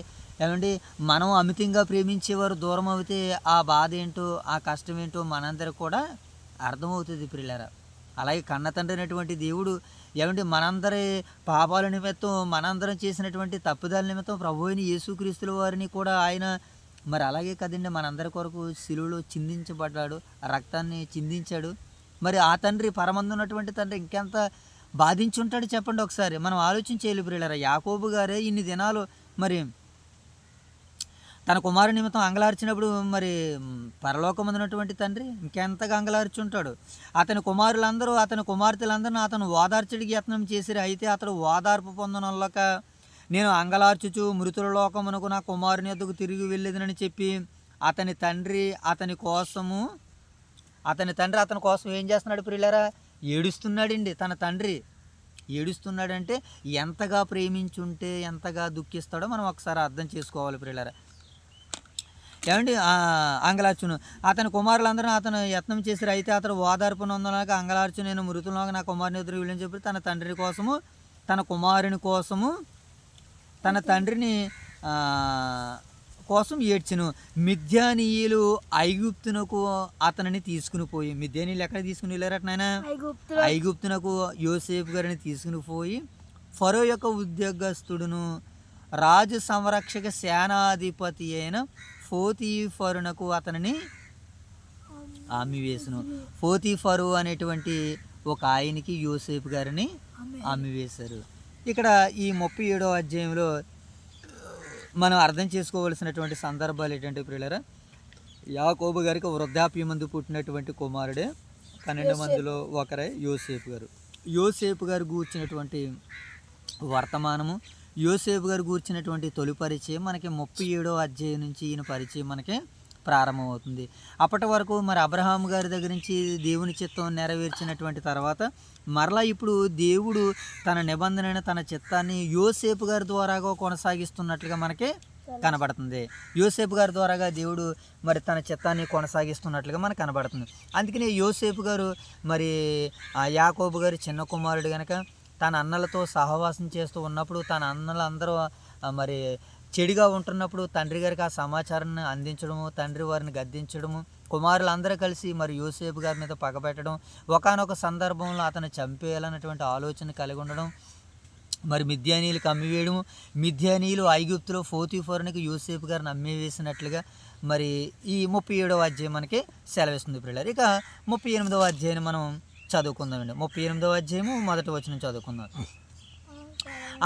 మనం అమితంగా ప్రేమించేవారు దూరం అవుతే ఆ బాధ ఏంటో ఆ కష్టం ఏంటో మనందరికి కూడా అర్థమవుతుంది ప్రియులారా. అలాగే కన్న తండ్రి అయినటువంటి దేవుడు మనందరి పాపాల నిమిత్తం మనందరం చేసినటువంటి తప్పుదాల నిమిత్తం ప్రభు అయిన యేసుక్రీస్తుల వారిని కూడా ఆయన మరి అలాగే కదండి మనందరి కొరకు శిలువలో చిందించబడ్డాడు, రక్తాన్ని చిందించాడు. మరి ఆ తండ్రి పరమందున్నటువంటి తండ్రి ఇంకెంత బాధించుంటాడు చెప్పండి ఒకసారి. మనం ఆలోచించేయాలి ప్రియులారా. యాకోబు గారే ఇన్ని దినాలు మరి తన కుమారు నిమిత్తం అంగలార్చినప్పుడు మరి పరలోకమందున్నటువంటి తండ్రి ఇంకెంతగా అంగలార్చుంటాడు. అతని కుమారులందరూ అతని కుమార్తెలందరూ అతను ఓదార్చడికి యత్నం చేసిరి. అయితే అతడు ఓదార్పు పొందనొల్లక నేను అంగలార్చుచు మృతుల లోకమునకు నా కుమారుని యొద్దకు తిరిగి వెళ్ళేదనని చెప్పి అతని తండ్రి అతని కోసం ఏం చేస్తున్నాడు ప్రియులారా? ఏడుస్తున్నాడండి. తన తండ్రి ఏడుస్తున్నాడంటే ఎంతగా ప్రేమించుంటే ఎంతగా దుఃఖిస్తాడో మనం ఒకసారి అర్థం చేసుకోవాలి ప్రియులారా. అంగలార్చును అతని కుమారులందరూ అతను యత్నం చేశారు. అయితే అతడు ఓదార్పు నొందనక అంగలార్చు నేను మృతుల్లోకి నా కుమారుని ఎదురు వీళ్ళని చెప్పి తన తండ్రి కోసము తన కుమారుని కోసము తన తండ్రిని కోసం ఏడ్చెను. మిద్యానీయులు ఐగుప్తునకు అతనిని తీసుకుని పోయి, మిద్యానీయులు ఎక్కడ తీసుకుని వెళ్ళారట నాయన? ఐగుప్తునకు యోసేపు గారిని తీసుకుని పోయి ఫరో యొక్క ఉద్యోగస్తుడును రాజు సంరక్షక సేనాధిపతి అయిన పోతీఫరునకు అతనిని అమ్మివేసును. పోతీఫరు అనేటువంటి ఒక ఆయనకి యోసేపు గారిని అమ్మివేశారు. ఇక్కడ ఈ 37వ అధ్యాయంలో మనం అర్థం చేసుకోవలసినటువంటి సందర్భాలు ఏంటంటే ప్రియులారా, యాకోబు గారికి వృద్ధాప్యమందు పుట్టినటువంటి కుమారుడే 12 మందిలో ఒకరే యోసేపు గారు. యోసేపు గారు గూర్చినటువంటి వర్తమానము, యోసేపు గారు గూర్చినటువంటి తొలి పరిచయం మనకి 37వ అధ్యాయం నుంచి ఈయన పరిచయం మనకి ప్రారంభమవుతుంది. అప్పటి వరకు మరి అబ్రహాం గారి దగ్గర నుంచి దేవుని చిత్తం నెరవేర్చినటువంటి తర్వాత మరలా ఇప్పుడు దేవుడు తన నిబంధన తన చిత్తాన్ని యోసేపు గారి ద్వారాగా కొనసాగిస్తున్నట్లుగా మనకి కనబడుతుంది. యోసేపు గారి ద్వారాగా దేవుడు మరి తన చిత్తాన్ని కొనసాగిస్తున్నట్లుగా మనకు కనబడుతుంది. అందుకని యోసేపు గారు మరి యాకోబు గారి చిన్న కుమారుడు కనుక తన అన్నలతో సహవాసం చేస్తూ ఉన్నప్పుడు తన అన్నలందరూ మరి చెడుగా ఉంటున్నప్పుడు తండ్రి గారికి ఆ సమాచారాన్ని అందించడము, తండ్రి వారిని గద్దించడము, కుమారులందరూ కలిసి మరి యోసేపు గారి మీద పగబెట్టడం, ఒకానొక సందర్భంలో అతను చంపేయాలన్నటువంటి ఆలోచన కలిగి ఉండడం, మరి మిద్యానీయులకు అమ్మివేయడము, మిద్యానీయులు ఐగుప్తులో పోతీఫరునికి యోసేపు గారిని అమ్మివేసినట్లుగా మరి ఈ 37వ అధ్యాయం మనకి సెలవిస్తుంది ప్రియులారా. ఇక 38వ అధ్యాయాన్ని మనం చదువుకుందామండి. 38వ అధ్యాయము 1వ వచనం చదువుకుందాం.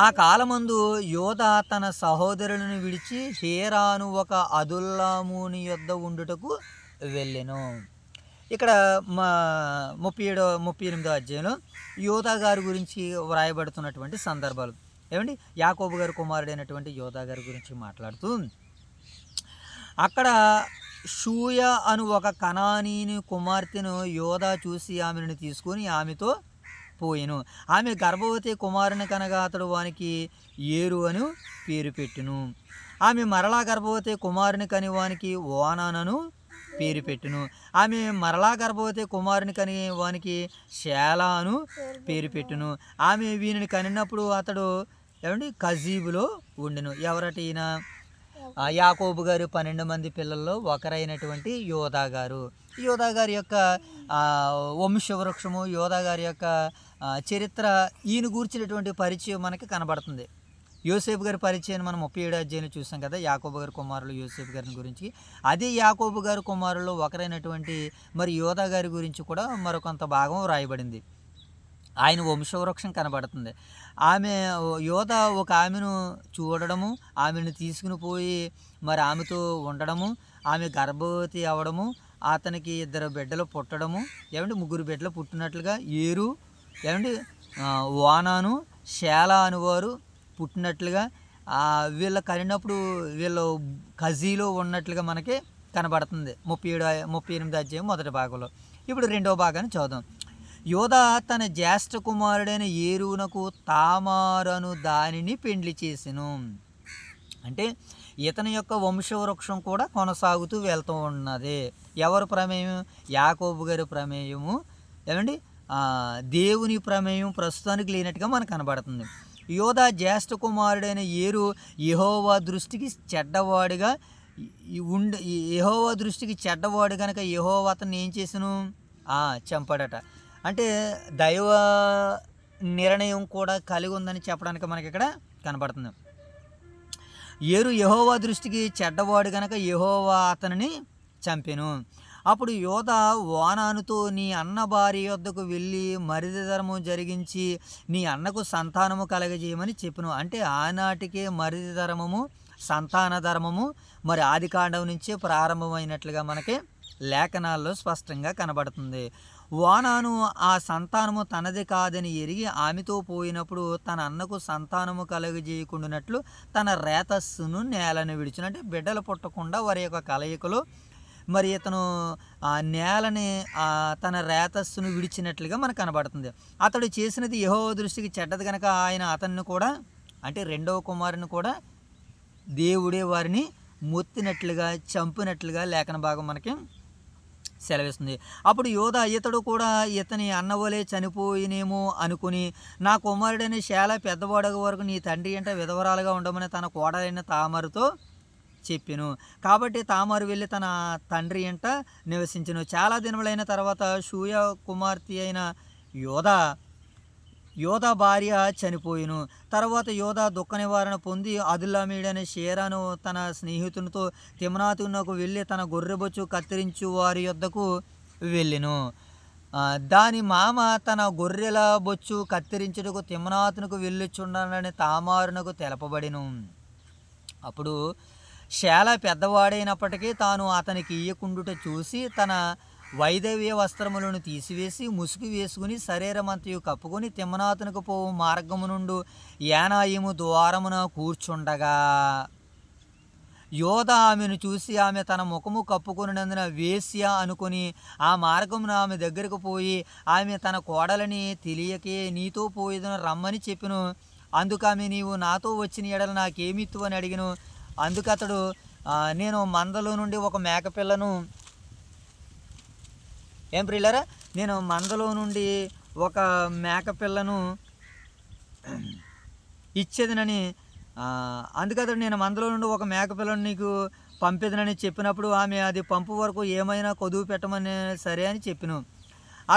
ఆ కాలమందు యోధా తన సహోదరులను విడిచి హేరాను ఒక అదుల్లాముని యొద్ద ఉండుటకు వెళ్ళెను. ఇక్కడ 38వ అధ్యాయంలో యోధా గారి గురించి వ్రాయబడుతున్నటువంటి సందర్భాలు యాకోబు గారి కుమారుడైనటువంటి యోధా గారి గురించి మాట్లాడుతూ అక్కడ షూయ అను ఒక కనానీని కుమార్తెను యోధా చూసి ఆమెను తీసుకొని ఆమెతో పోయెను. ఆమె గర్భవతి కుమారుని కనగా అతడు వానికి ఏరు అని పేరు పెట్టును. ఆమె మరలా గర్భవతి కుమారుని కని వానికి ఓనానను పేరు పెట్టును. ఆమె మరలా గర్భవతి కుమారుని కని వానికి షేలా అను పేరు పెట్టును. ఆమె వీనిని కనినప్పుడు అతడు కజీబులో ఉండెను. ఎవరట ఈయన? యాకోబు గారు 12 మంది పిల్లల్లో ఒకరైనటువంటి యోధా గారు. యోధా గారి యొక్క వంశవృక్షము, యోధా గారి యొక్క చరిత్ర, ఈయన గూర్చినటువంటి పరిచయం మనకి కనబడుతుంది. యోసేపు గారి పరిచయాన్ని మనం 37 అధ్యాయంలో చూసాం కదా, యాకోబు గారి కుమారులు యోసేపు గారిని గురించి. అదే యాకోబు గారి కుమారుల్లో ఒకరైనటువంటి మరి యోధా గారి గురించి కూడా మరికొంత భాగం రాయబడింది. ఆయన వంశవృక్షం కనబడుతుంది. ఆమె యోధా ఒక ఆమెను చూడడము, ఆమెను తీసుకుని పోయి మరి ఆమెతో ఉండడము, ఆమె గర్భవతి అవ్వడము, అతనికి 2 బిడ్డలు పుట్టడము, ముగ్గురు బిడ్డలు పుట్టినట్లుగా ఏరు, వానాను, షేలా అనువారు పుట్టినట్లుగా, వీళ్ళ కనినప్పుడు వీళ్ళు కజీలో ఉన్నట్లుగా మనకి కనబడుతుంది 38 అధ్యాయం మొదటి భాగంలో. ఇప్పుడు రెండవ భాగాన్ని చదువుదాం. యోధా తన జ్యేష్ఠ కుమారుడైన ఏరునకు తామారను దానిని పెండ్లి చేసెను. అంటే ఇతని యొక్క వంశవృక్షం కూడా కొనసాగుతూ వెళ్తూ ఉన్నది. ఎవరు ప్రమేయం? యాకోబు గారి ప్రమేయము, దేవుని ప్రమేయం ప్రస్తుతానికి లేనట్టుగా మనకు కనబడుతుంది. యోధా జ్యేష్ఠ కుమారుడైన ఏరు యెహోవా దృష్టికి చెడ్డవాడిగా యెహోవా దృష్టికి చెడ్డవాడు కనుక యెహోవా అతన్ని ఏం చేసెను? చంపాడట. అంటే దైవ నిర్ణయం కూడా కలిగి ఉందని చెప్పడానికి మనకి ఇక్కడ కనబడుతుంది. ఏరు యెహోవా దృష్టికి చెడ్డవాడు కనుక యెహోవా అతనిని చంపెను. అప్పుడు యోధా వానానుతో, నీ అన్న భార్య యొద్దకు వెళ్ళి మరిదిధరము జరిగించి నీ అన్నకు సంతానము కలగజేయమని చెప్పును. అంటే ఆనాటికే మరిదిధర్మము, సంతాన ధర్మము మరి ఆదికాండం నుంచే ప్రారంభమైనట్లుగా మనకి లేఖనాల్లో స్పష్టంగా కనబడుతుంది. వానాను ఆ సంతానము తనది కాదని ఎరిగి ఆమెతో పోయినప్పుడు తన అన్నకు సంతానము కలుగజేయకుండానట్లు తన రేతస్సును నేలను విడిచును. అంటే బిడ్డలు పుట్టకుండా వారి యొక్క కలయికలో మరి ఇతను నేలని తన రేతస్సును విడిచినట్లుగా మనకు కనబడుతుంది. అతడు చేసినది యెహోవా దృష్టికి చెడ్డది కనుక ఆయన అతన్ని కూడా, అంటే రెండవ కుమారుని కూడా దేవుడే వారిని మొత్తినట్లుగా, చంపినట్లుగా లేఖన భాగం మనకి సెలవిస్తుంది. అప్పుడు యోధా ఇతడు కూడా ఇతని అన్నవలే చనిపోయినేమో అనుకుని, నా కుమారుడైన షేలా పెద్దవాడగ వరకు నీ తండ్రి ఎంట విధవరాలుగా ఉండమని తన కోడలైన తామారుతో చెప్పెను. కాబట్టి తామారు వెళ్ళి తన తండ్రి ఎంట నివసించెను. చాలా దినములైన తర్వాత షూయా కుమార్తె అయిన యోధా భార్య చనిపోయిను. తర్వాత యోధా దుఃఖ నివారణ పొంది అదుల్లామీడైన షేరాను తన స్నేహితునితో తిమ్నాతునకు వెళ్ళి తన గొర్రెబొచ్చు కత్తిరించు వారి యొద్దకు వెళ్ళెను. దాని మామ తన గొర్రెల బొచ్చు కత్తిరించుటకు తిమ్నాతునకు వెళ్ళుచుండనని తామారునకు తెలపబడిను. అప్పుడు షేలా పెద్దవాడైనప్పటికీ తాను అతనికి ఇయ్యకుండుట చూసి తన వైదవ్య వస్త్రములను తీసివేసి ముసుగు వేసుకుని శరీరమంతయు కప్పుకొని తిమ్నాతునకు పోవు మార్గము నుండి యానాయిము ద్వారమున కూర్చుండగా యోధా ఆమెను చూసి ఆమె తన ముఖము కప్పుకొనినందున వేశ్య అనుకుని ఆ మార్గమున ఆమె దగ్గరకు పోయి ఆమె తన కోడలని తెలియకే నీతో పోయేదను రమ్మని చెప్పెను. అందుకు ఆమె, నీవు నాతో వచ్చిన ఎడల నాకేమిత్తు అని అడిగను. అందుకు అతడు, నేను మందలో నుండి ఒక మేకపిల్లను ప్రియులారా, నేను మందలో నుండి ఒక మేకపిల్లను ఇచ్చేదనని, అందుకతడు నేను మందలో నుండి ఒక మేకపిల్లను నీకు పంపేదనని చెప్పినప్పుడు ఆమె, అది పంపు వరకు ఏమైనా కొదువు పెట్టమని సరే అని చెప్పెను.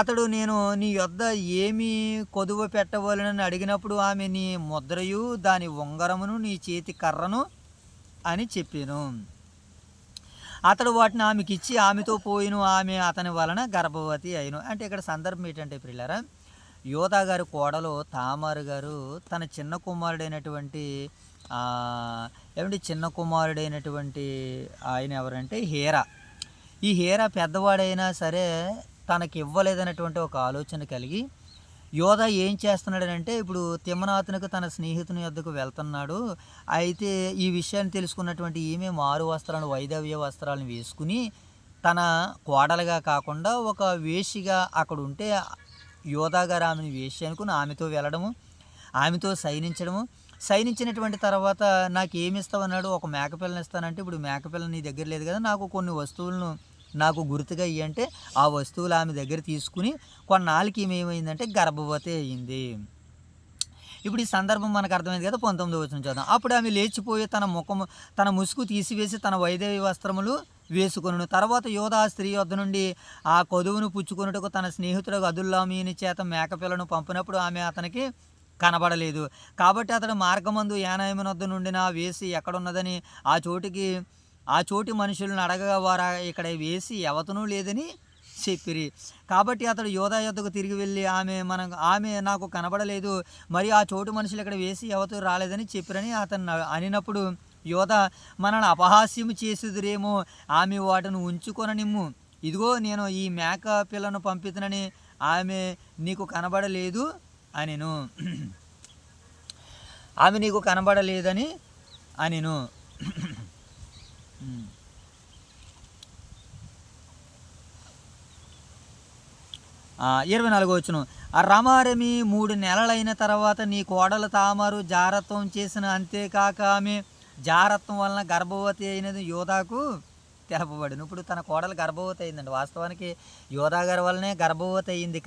అతడు, నేను నీ యొద్ద ఏమి కొదువ పెట్టవలనని అడిగినప్పుడు ఆమె, నీ ముద్రయు దాని ఉంగరమును నీ చేతి కర్రను అని చెప్పాను. అతడు వాటిని ఆమెకి ఇచ్చి ఆమెతో పోయిను. ఆమె అతని వలన గర్భవతి అయిను. అంటే ఇక్కడ సందర్భం ఏంటంటే ప్రియులారా, యోధా గారి కోడలు తామారు గారు తన చిన్న కుమారుడైనటువంటి ఆయన ఎవరంటే హేరా. ఈ హేరా పెద్దవాడైనా సరే తనకి ఇవ్వలేదనేటువంటి ఒక ఆలోచన కలిగి యోధా ఏం చేస్తున్నాడనంటే, ఇప్పుడు తిమ్నాతునకు తన స్నేహితుని వద్దకు వెళ్తున్నాడు. అయితే ఈ విషయాన్ని తెలుసుకున్నటువంటి ఈమె మారు వస్త్రాలను, వైదవ్య వస్త్రాలను వేసుకుని తన కోడలుగా కాకుండా ఒక వేషిగా అక్కడ ఉంటే యోధా గారు ఆమెను వేషి అనుకుని ఆమెతో వెళ్ళడము, ఆమెతో సైనించినటువంటి తర్వాత నాకేమి ఇస్తావన్నాడు. ఒక మేకపిల్లని ఇస్తానంటే, ఇప్పుడు మేకపిల్ల నీ దగ్గర లేదు కదా, నాకు కొన్ని వస్తువులను నాకు గుర్తుగా ఇయ్యంటే ఆ వస్తువులు ఆమె దగ్గర తీసుకుని కొన్నాళ్ళకి ఏమైందంటే గర్భవతి అయ్యింది. ఇప్పుడు ఈ సందర్భం మనకు అర్థమైంది కదా. 19వ వచనం చూద్దాం. అప్పుడు ఆమె లేచిపోయి తన ముసుగు తీసివేసి తన వైదేహి వస్త్రములు వేసుకొనును. తర్వాత యోధా స్త్రీ వద్ద నుండి ఆ కొదువును పుచ్చుకొనుటకు తన స్నేహితుడు అదుల్లామీని చేత మేకపిల్లను పంపినప్పుడు ఆమె అతనికి కనబడలేదు. కాబట్టి అతడు మార్గమందు యానాయమున వద్ద నుండిన వేసి ఎక్కడున్నదని ఆ చోటి మనుషులను అడగగా వారు ఇక్కడ వేసి ఎవతనూ లేదని చెప్పిరి. కాబట్టి అతడు యోధా యొద్దకు తిరిగి వెళ్ళి ఆమె నాకు కనబడలేదు, మరి ఆ చోటు మనుషులు ఇక్కడ వేసి ఎవతూ రాలేదని చెప్పిరని అతను అనినప్పుడు యోధా మనల్ని అపహాస్యము చేసేదిరేమో, ఆమె వాటిని ఉంచుకొననిమ్ము, ఇదిగో నేను ఈ మేక పిల్లను పంపితనని ఆమె నీకు కనబడలేదు అనెను. ఆమె నీకు కనబడలేదని అనెను. 24వ వచనం. రమారమి 3 నెలలైన తర్వాత నీ కోడలు తామారు జారత్వం చేసిన, అంతేకాక ఆమె జారత్వం వలన గర్భవతి అయినది యోధాకు తెలపబడిను. ఇప్పుడు తన కోడలు గర్భవతి అయిందండి. వాస్తవానికి యోధా గారి వల్లనే గర్భవతి అయింది.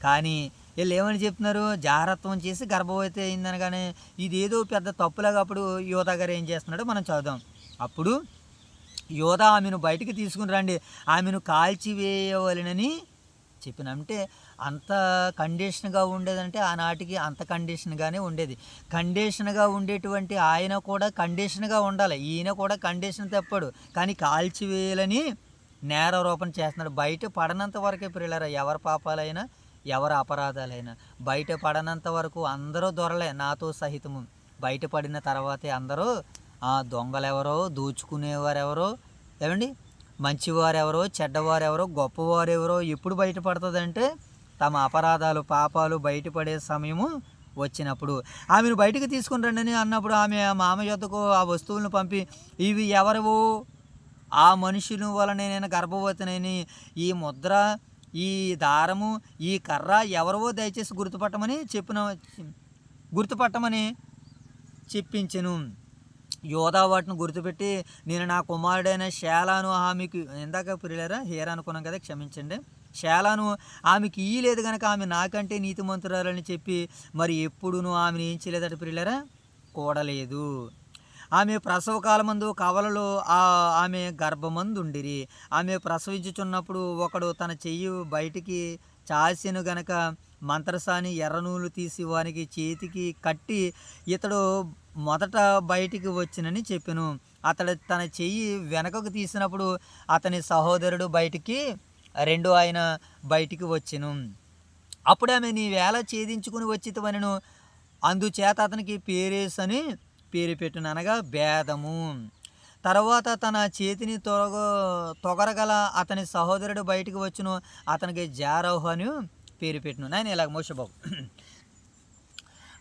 కానీ వీళ్ళు ఏమని చెప్తున్నారు, జారత్వం చేసి గర్భవతి అయిందనగానే ఇదేదో పెద్ద తప్పులాగా అప్పుడు యోధా గారు ఏం చేస్తున్నాడో మనం చదుదాం. అప్పుడు యోధా ఆమెను బయటికి తీసుకుని రండి, ఆమెను కాల్చివేయవలెనని చెప్పిన. అంటే అంత కండిషన్గా ఉండేదంటే ఆనాటికి అంత కండిషన్గానే ఉండేది. కండిషన్గా ఉండేటువంటి ఆయన కూడా కండిషన్గా ఉండాలి. ఈయన కూడా కండిషన్ తప్పాడు, కానీ కాల్చివేయాలని నేరారోపణ చేస్తున్నాడు. బయట పడనంత వరకే ప్రియులారా, ఎవరి పాపాలైనా ఎవరి అపరాధాలైనా బయట పడనంత వరకు అందరూ దొరలే, నాతో సహితము. బయటపడిన తర్వాతే అందరూ దొంగలెవరో, దోచుకునేవారెవరో, ఏమండి మంచివారెవరో, చెడ్డవారెవరో, గొప్పవారెవరో ఎప్పుడు బయటపడుతుందంటే తమ అపరాధాలు పాపాలు బయటపడే సమయము వచ్చినప్పుడు. ఆమెను బయటకు తీసుకుని రండి అన్నప్పుడు ఆమె మామ యొద్దకు ఆ వస్తువులను పంపి, ఇవి ఎవరివో, ఆ మనుషుల వలనే నేను గర్భవతినని, ఈ ముద్ర, ఈ దారము, ఈ కర్ర ఎవరివో దయచేసి గుర్తుపట్టమని చెప్పించెను. యోధా వాటిని గుర్తుపెట్టి, నేను నా కుమారుడైన షేలాను ఆమెకు, ఇందాక ప్రియులారా హేర అనుకున్నాం కదా, క్షమించండి, షేలాను ఆమెకి ఇయ్యలేదు కనుక ఆమె నాకంటే నీతిమంతురాలని చెప్పి మరి ఎప్పుడును ఆమెను ఏం చేయలేదట ప్రియులారా, కూడలేదు. ఆమె ప్రసవ కాలమందు కవలలో ఆమె గర్భమందుండిరి. ఆమె ప్రసవించుచున్నప్పుడు ఒకడు తన చెయ్యి బయటికి చాసెను గనక మంత్రసాని ఎర్రనూలు తీసి వానికి చేతికి కట్టి ఇతడు మొదట బయటికి వచ్చినని చెప్పెను. అతడు తన చెయ్యి వెనకకు తీసినప్పుడు అతని సహోదరుడు బయటికి ఆయన బయటికి వచ్చెను. అప్పుడు ఆమె నీ వేళ ఛేదించుకుని వచ్చితవనెను. అందుచేత అతనికి పేరేస్ అని పేరు పెట్టును, అనగా భేదము. తర్వాత తన చేతిని తొగరగల అతని సహోదరుడు బయటికి వచ్చును, అతనికి జారహు అని పేరు పెట్టును. నేను ఇలాగ మోసబాబు.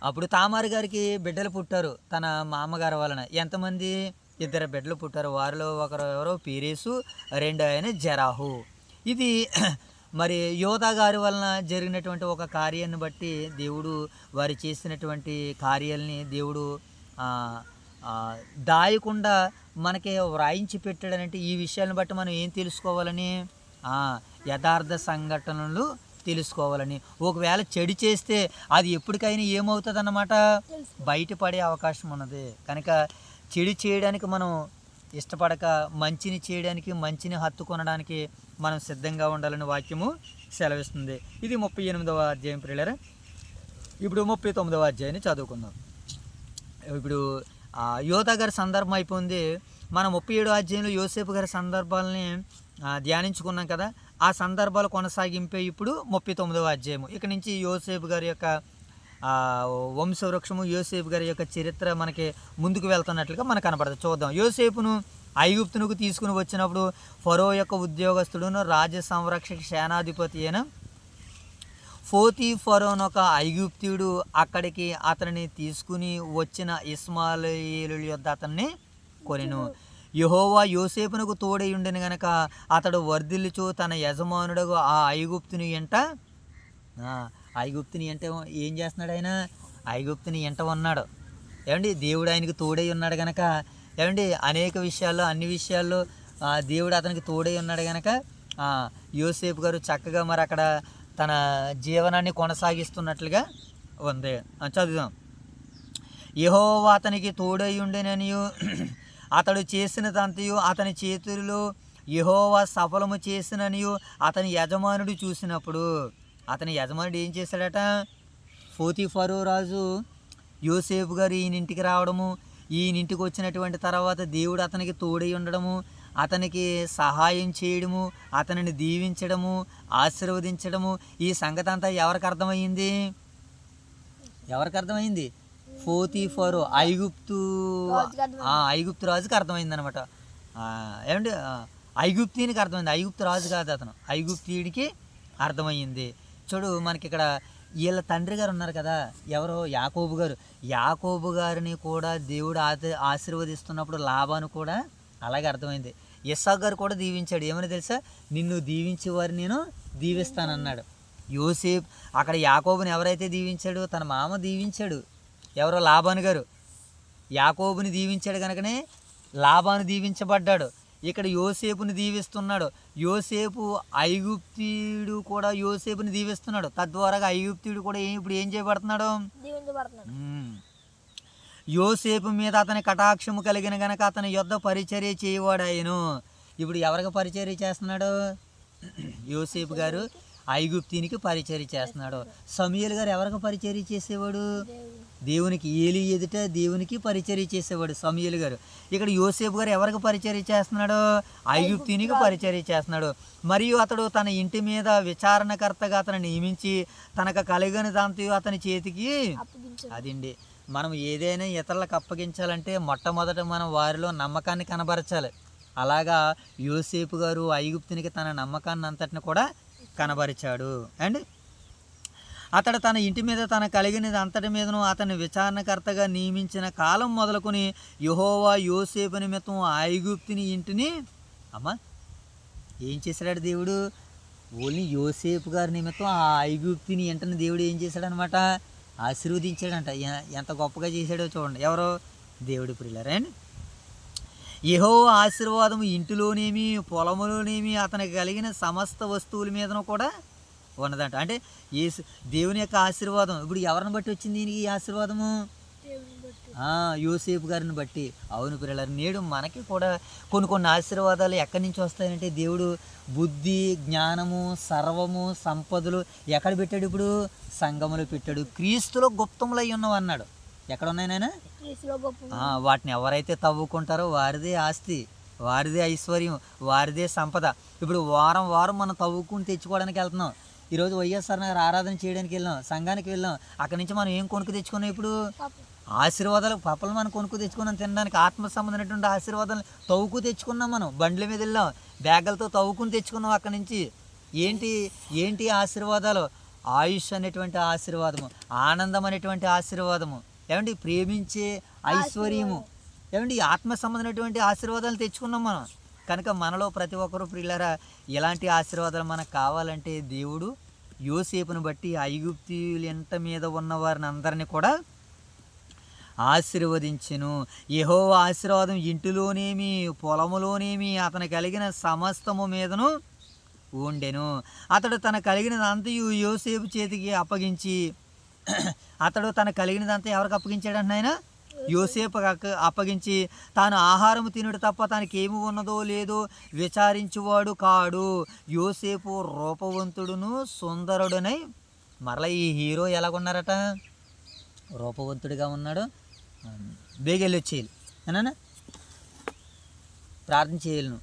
అప్పుడు తామారు గారికి బిడ్డలు పుట్టారు తన మామగారి వలన. ఎంతమంది? 2 బిడ్డలు పుట్టారు. వారిలో ఒకరు ఎవరో పేరేసు, 2 ఆయన జరాహు. ఇది మరి యోధా గారి వలన జరిగినటువంటి ఒక కార్యాన్ని బట్టి దేవుడు వారు చేసినటువంటి కార్యాలని దేవుడు దాయకుండా మనకి వ్రాయించి పెట్టాడనంటే ఈ విషయాలను బట్టి మనం ఏం తెలుసుకోవాలని, యథార్థ సంఘటనలు తెలుసుకోవాలని. ఒకవేళ చెడు చేస్తే అది ఎప్పటికైనా ఏమవుతుంది అన్నమాట, బయటపడే అవకాశం ఉన్నది. కనుక చెడు చేయడానికి మనం ఇష్టపడక మంచిని చేయడానికి, మంచిని హత్తుకొనడానికి మనం సిద్ధంగా ఉండాలని వాక్యము సెలవిస్తుంది. ఇది 38వ అధ్యాయం ప్రియులారా. ఇప్పుడు 39వ అధ్యాయాన్ని చదువుకుందాం. ఇప్పుడు యోధా గారి సందర్భం అయిపోయింది. మనం 37వ అధ్యాయంలో యోసేపు గారి సందర్భాలని ధ్యానించుకున్నాం కదా. ఆ సందర్భాలు కొనసాగింపే ఇప్పుడు 39వ అధ్యాయము. ఇక నుంచి యోసేపు గారి యొక్క వంశవృక్షము, యోసేపు గారి యొక్క చరిత్ర మనకి ముందుకు వెళ్తున్నట్లుగా మనకు కనపడుతుంది. చూద్దాం. యోసేపును ఐగుప్తునకు తీసుకుని వచ్చినప్పుడు ఫరో యొక్క ఉద్యోగస్తుడును రాజ్య సంరక్షక సేనాధిపతి అయిన పోతీఫరోను ఒక ఐగుప్తీయుడు అక్కడికి అతనిని తీసుకుని వచ్చిన ఇష్మాయేలీయుల యొద్ద అతన్ని కొనెను. యెహోవా యోసేపునకు తోడై ఉండెను గనక అతడు వర్ధిల్లుచు తన యజమానుడు ఆ ఐగుప్తుని ఎంట ఏం చేస్తున్నాడు? ఆయన ఐగుప్తుని ఎంట ఉన్నాడు. ఏమండి, దేవుడు ఆయనకు తోడై ఉన్నాడు గనక, ఏమండి అనేక విషయాల్లో, అన్ని విషయాల్లో దేవుడు అతనికి తోడై ఉన్నాడు గనక యోసేపు గారు చక్కగా మరి అక్కడ తన జీవనాన్ని కొనసాగిస్తున్నట్లుగా ఉంది. చదువుదాం. యెహోవా అతనికి తోడై ఉండెననియు అతడు చేసినదంతయు అతని చేతుల్లో యెహోవా సఫలము చేసిననియు అతని యజమానుడు చూసినప్పుడు. అతని యజమానుడు ఏం చేశాడట? పోతీఫరు రాజు యోసేపు గారు ఈయనింటికి రావడము, ఈయనింటికి వచ్చినటువంటి తర్వాత దేవుడు అతనికి తోడై ఉండడము, అతనికి సహాయం చేయడము, అతనిని దీవించడము, ఆశీర్వదించడము, ఈ సంగతి అంతా ఎవరికి అర్థమైంది? పోతీఫరు ఐగుప్తు రాజుకి అర్థమైంది అనమాట. ఏమంటే ఐగుప్తీనికి అర్థమైంది. ఐగుప్తు రాజు కాదు అతను, ఐగుప్తీయుడికి అర్థమయ్యింది. చూడు, మనకి ఇక్కడ వీళ్ళ తండ్రి గారు ఉన్నారు కదా, ఎవరో యాకోబు గారిని కూడా దేవుడు ఆశీర్వదిస్తున్నప్పుడు లాబాను కూడా అలాగే అర్థమైంది. ఇస్సాకు గారు కూడా దీవించాడు. ఏమని తెలుసా? నిన్ను దీవించే వారిని నేను దీవిస్తానన్నాడు. యోసేపు అక్కడ యాకోబుని ఎవరైతే దీవించాడో తన మామ దీవించాడు. ఎవరో లాబాను గారు యాకోబుని దీవించాడు కనుకనే లాబాను దీవించబడ్డాడు. ఇక్కడ యోసేపుని దీవిస్తున్నాడు. యోసేపు ఐగుప్తీయుడు కూడా యోసేపుని దీవిస్తున్నాడు. తద్వారా ఐగుప్తీయుడు కూడా ఇప్పుడు ఏం చేయబడుతున్నాడు? యోసేపు మీద అతని కటాక్షము కలిగిన గనక అతని యొద్ద పరిచర్య చేయవాడాయను. ఇప్పుడు ఎవరికి పరిచర్య చేస్తున్నాడు? యోసేపు గారు ఐగుప్తీనికి పరిచర్య చేస్తున్నాడు. సమూయేలు గారు ఎవరికి పరిచర్య చేసేవాడు? దేవునికి. ఏలీ ఎదుట దేవునికి పరిచర్య చేసేవాడు సమూయేలు గారు. ఇక్కడ యోసేపు గారు ఎవరికి పరిచర్య చేస్తున్నాడు? ఐగుప్తీనికి పరిచర్య చేస్తున్నాడు. మరియు అతడు తన ఇంటి మీద విచారణకర్తగా అతను నియమించి తనకు కలిగిన దాంతో అతని చేతికి అదండి. మనం ఏదైనా ఇతరులకు అప్పగించాలంటే మొట్టమొదట మనం వారిలో నమ్మకాన్ని కనబరచాలి. అలాగా యోసేపు గారు ఐగుప్తునికి తన నమ్మకాన్ని అంతటిని కూడా కనబరిచాడు. అండ్ అతడు తన ఇంటి మీద తన కలిగినది అంతటి మీదను అతని విచారణకర్తగా నియమించిన కాలం మొదలుకొని యెహోవా యోసేపు నిమిత్తం ఐగుప్తుని ఇంటిని ఏం చేశాడు దేవుడు? ఓన్లీ యోసేపు గారి నిమిత్తం ఆ ఐగుప్తుని ఇంటిని దేవుడు ఏం చేశాడనమాట? ఆశీర్వదించాడంట. ఎంత గొప్పగా చేశాడో చూడండి. ఎవరో? దేవుడి ప్రియులారా. యెహోవా ఆశీర్వాదము ఇంటిలోనేమి పొలములోనేమి అతనికి కలిగిన సమస్త వస్తువుల మీదను కూడా ఉన్నదంట. అంటే దేవుని యొక్క ఆశీర్వాదం ఇప్పుడు ఎవరిని బట్టి వచ్చింది దీనికి ఈ ఆశీర్వాదము? యోసేపు గారిని బట్టి. అవును ప్రియులారా, నేడు మనకి కూడా కొన్ని ఆశీర్వాదాలు ఎక్కడి నుంచి వస్తాయంటే దేవుడు బుద్ధి, జ్ఞానము, సర్వము, సంపదలు ఎక్కడ పెట్టాడు? ఇప్పుడు సంఘములో పెట్టాడు. క్రీస్తులో గుప్తములై ఉన్నవి అన్నాడు. ఎక్కడ ఉన్నాయి నాయన? వాటిని ఎవరైతే తవ్వుకుంటారో వారిదే ఆస్తి, వారిదే ఐశ్వర్యం, వారిదే సంపద. ఇప్పుడు వారం మనం తవ్వుకుని తెచ్చుకోవడానికి వెళ్తున్నాం. ఈరోజు వైఎస్ఆర్ నగర్ ఆరాధన చేయడానికి వెళ్ళాం, సంఘానికి వెళ్ళాం. అక్కడి నుంచి మనం ఏం కొనుక్కు తెచ్చుకున్నాం? ఇప్పుడు ఆశీర్వాదాలు, పప్పలు మనం కొనుక్కు తెచ్చుకున్నాం తినడానికి. ఆత్మ సంబంధమైనటువంటి ఆశీర్వాదాలు తవ్వుకు తెచ్చుకున్నాం. మనం బండ్ల మీద వెళ్ళాం, బ్యాగులతో తవ్వుకుని తెచ్చుకున్నాం అక్కడి నుంచి. ఏంటి ఆశీర్వాదాలు? ఆయుష్ అనేటువంటి ఆశీర్వాదము, ఆనందం అనేటువంటి ఆశీర్వాదము, ఏమండి ప్రేమించే ఐశ్వర్యము, ఏమండి ఆత్మ సంబంధమైనటువంటి ఆశీర్వాదాలు తెచ్చుకున్నాం మనం. కనుక మనలో ప్రతి ఒక్కరూ ప్రియులారా ఇలాంటి ఆశీర్వాదాలు మనకు కావాలంటే దేవుడు యోసేపును బట్టి ఐగుప్తీయుల ఇంట మీద ఉన్న వారిని అందరినీ కూడా ఆశీర్వదించెను. యెహోవా ఆశీర్వాదం ఇంటిలోనేమి పొలములోనేమి అతను కలిగిన సమస్తము మీదను ఉండెను. అతడు తన కలిగినదంతయు యోసేపు చేతికి అప్పగించి, అతడు తన కలిగినదంతా ఎవరికి అప్పగించాడంటే ఆయన యోసేపు అప్పగించి, తాను ఆహారము తినుడు తప్ప తనకి ఏమి ఉన్నదో లేదో విచారించువాడు కాడు. యోసేపు రూపవంతుడును సుందరుడునై. మరలా ఈ హీరో ఎలాగున్నారట? రూపవంతుడిగా ఉన్నాడు. బేగెళ్ళి వచ్చేయాలి అన్నా, ప్రార్థన చేయాలను.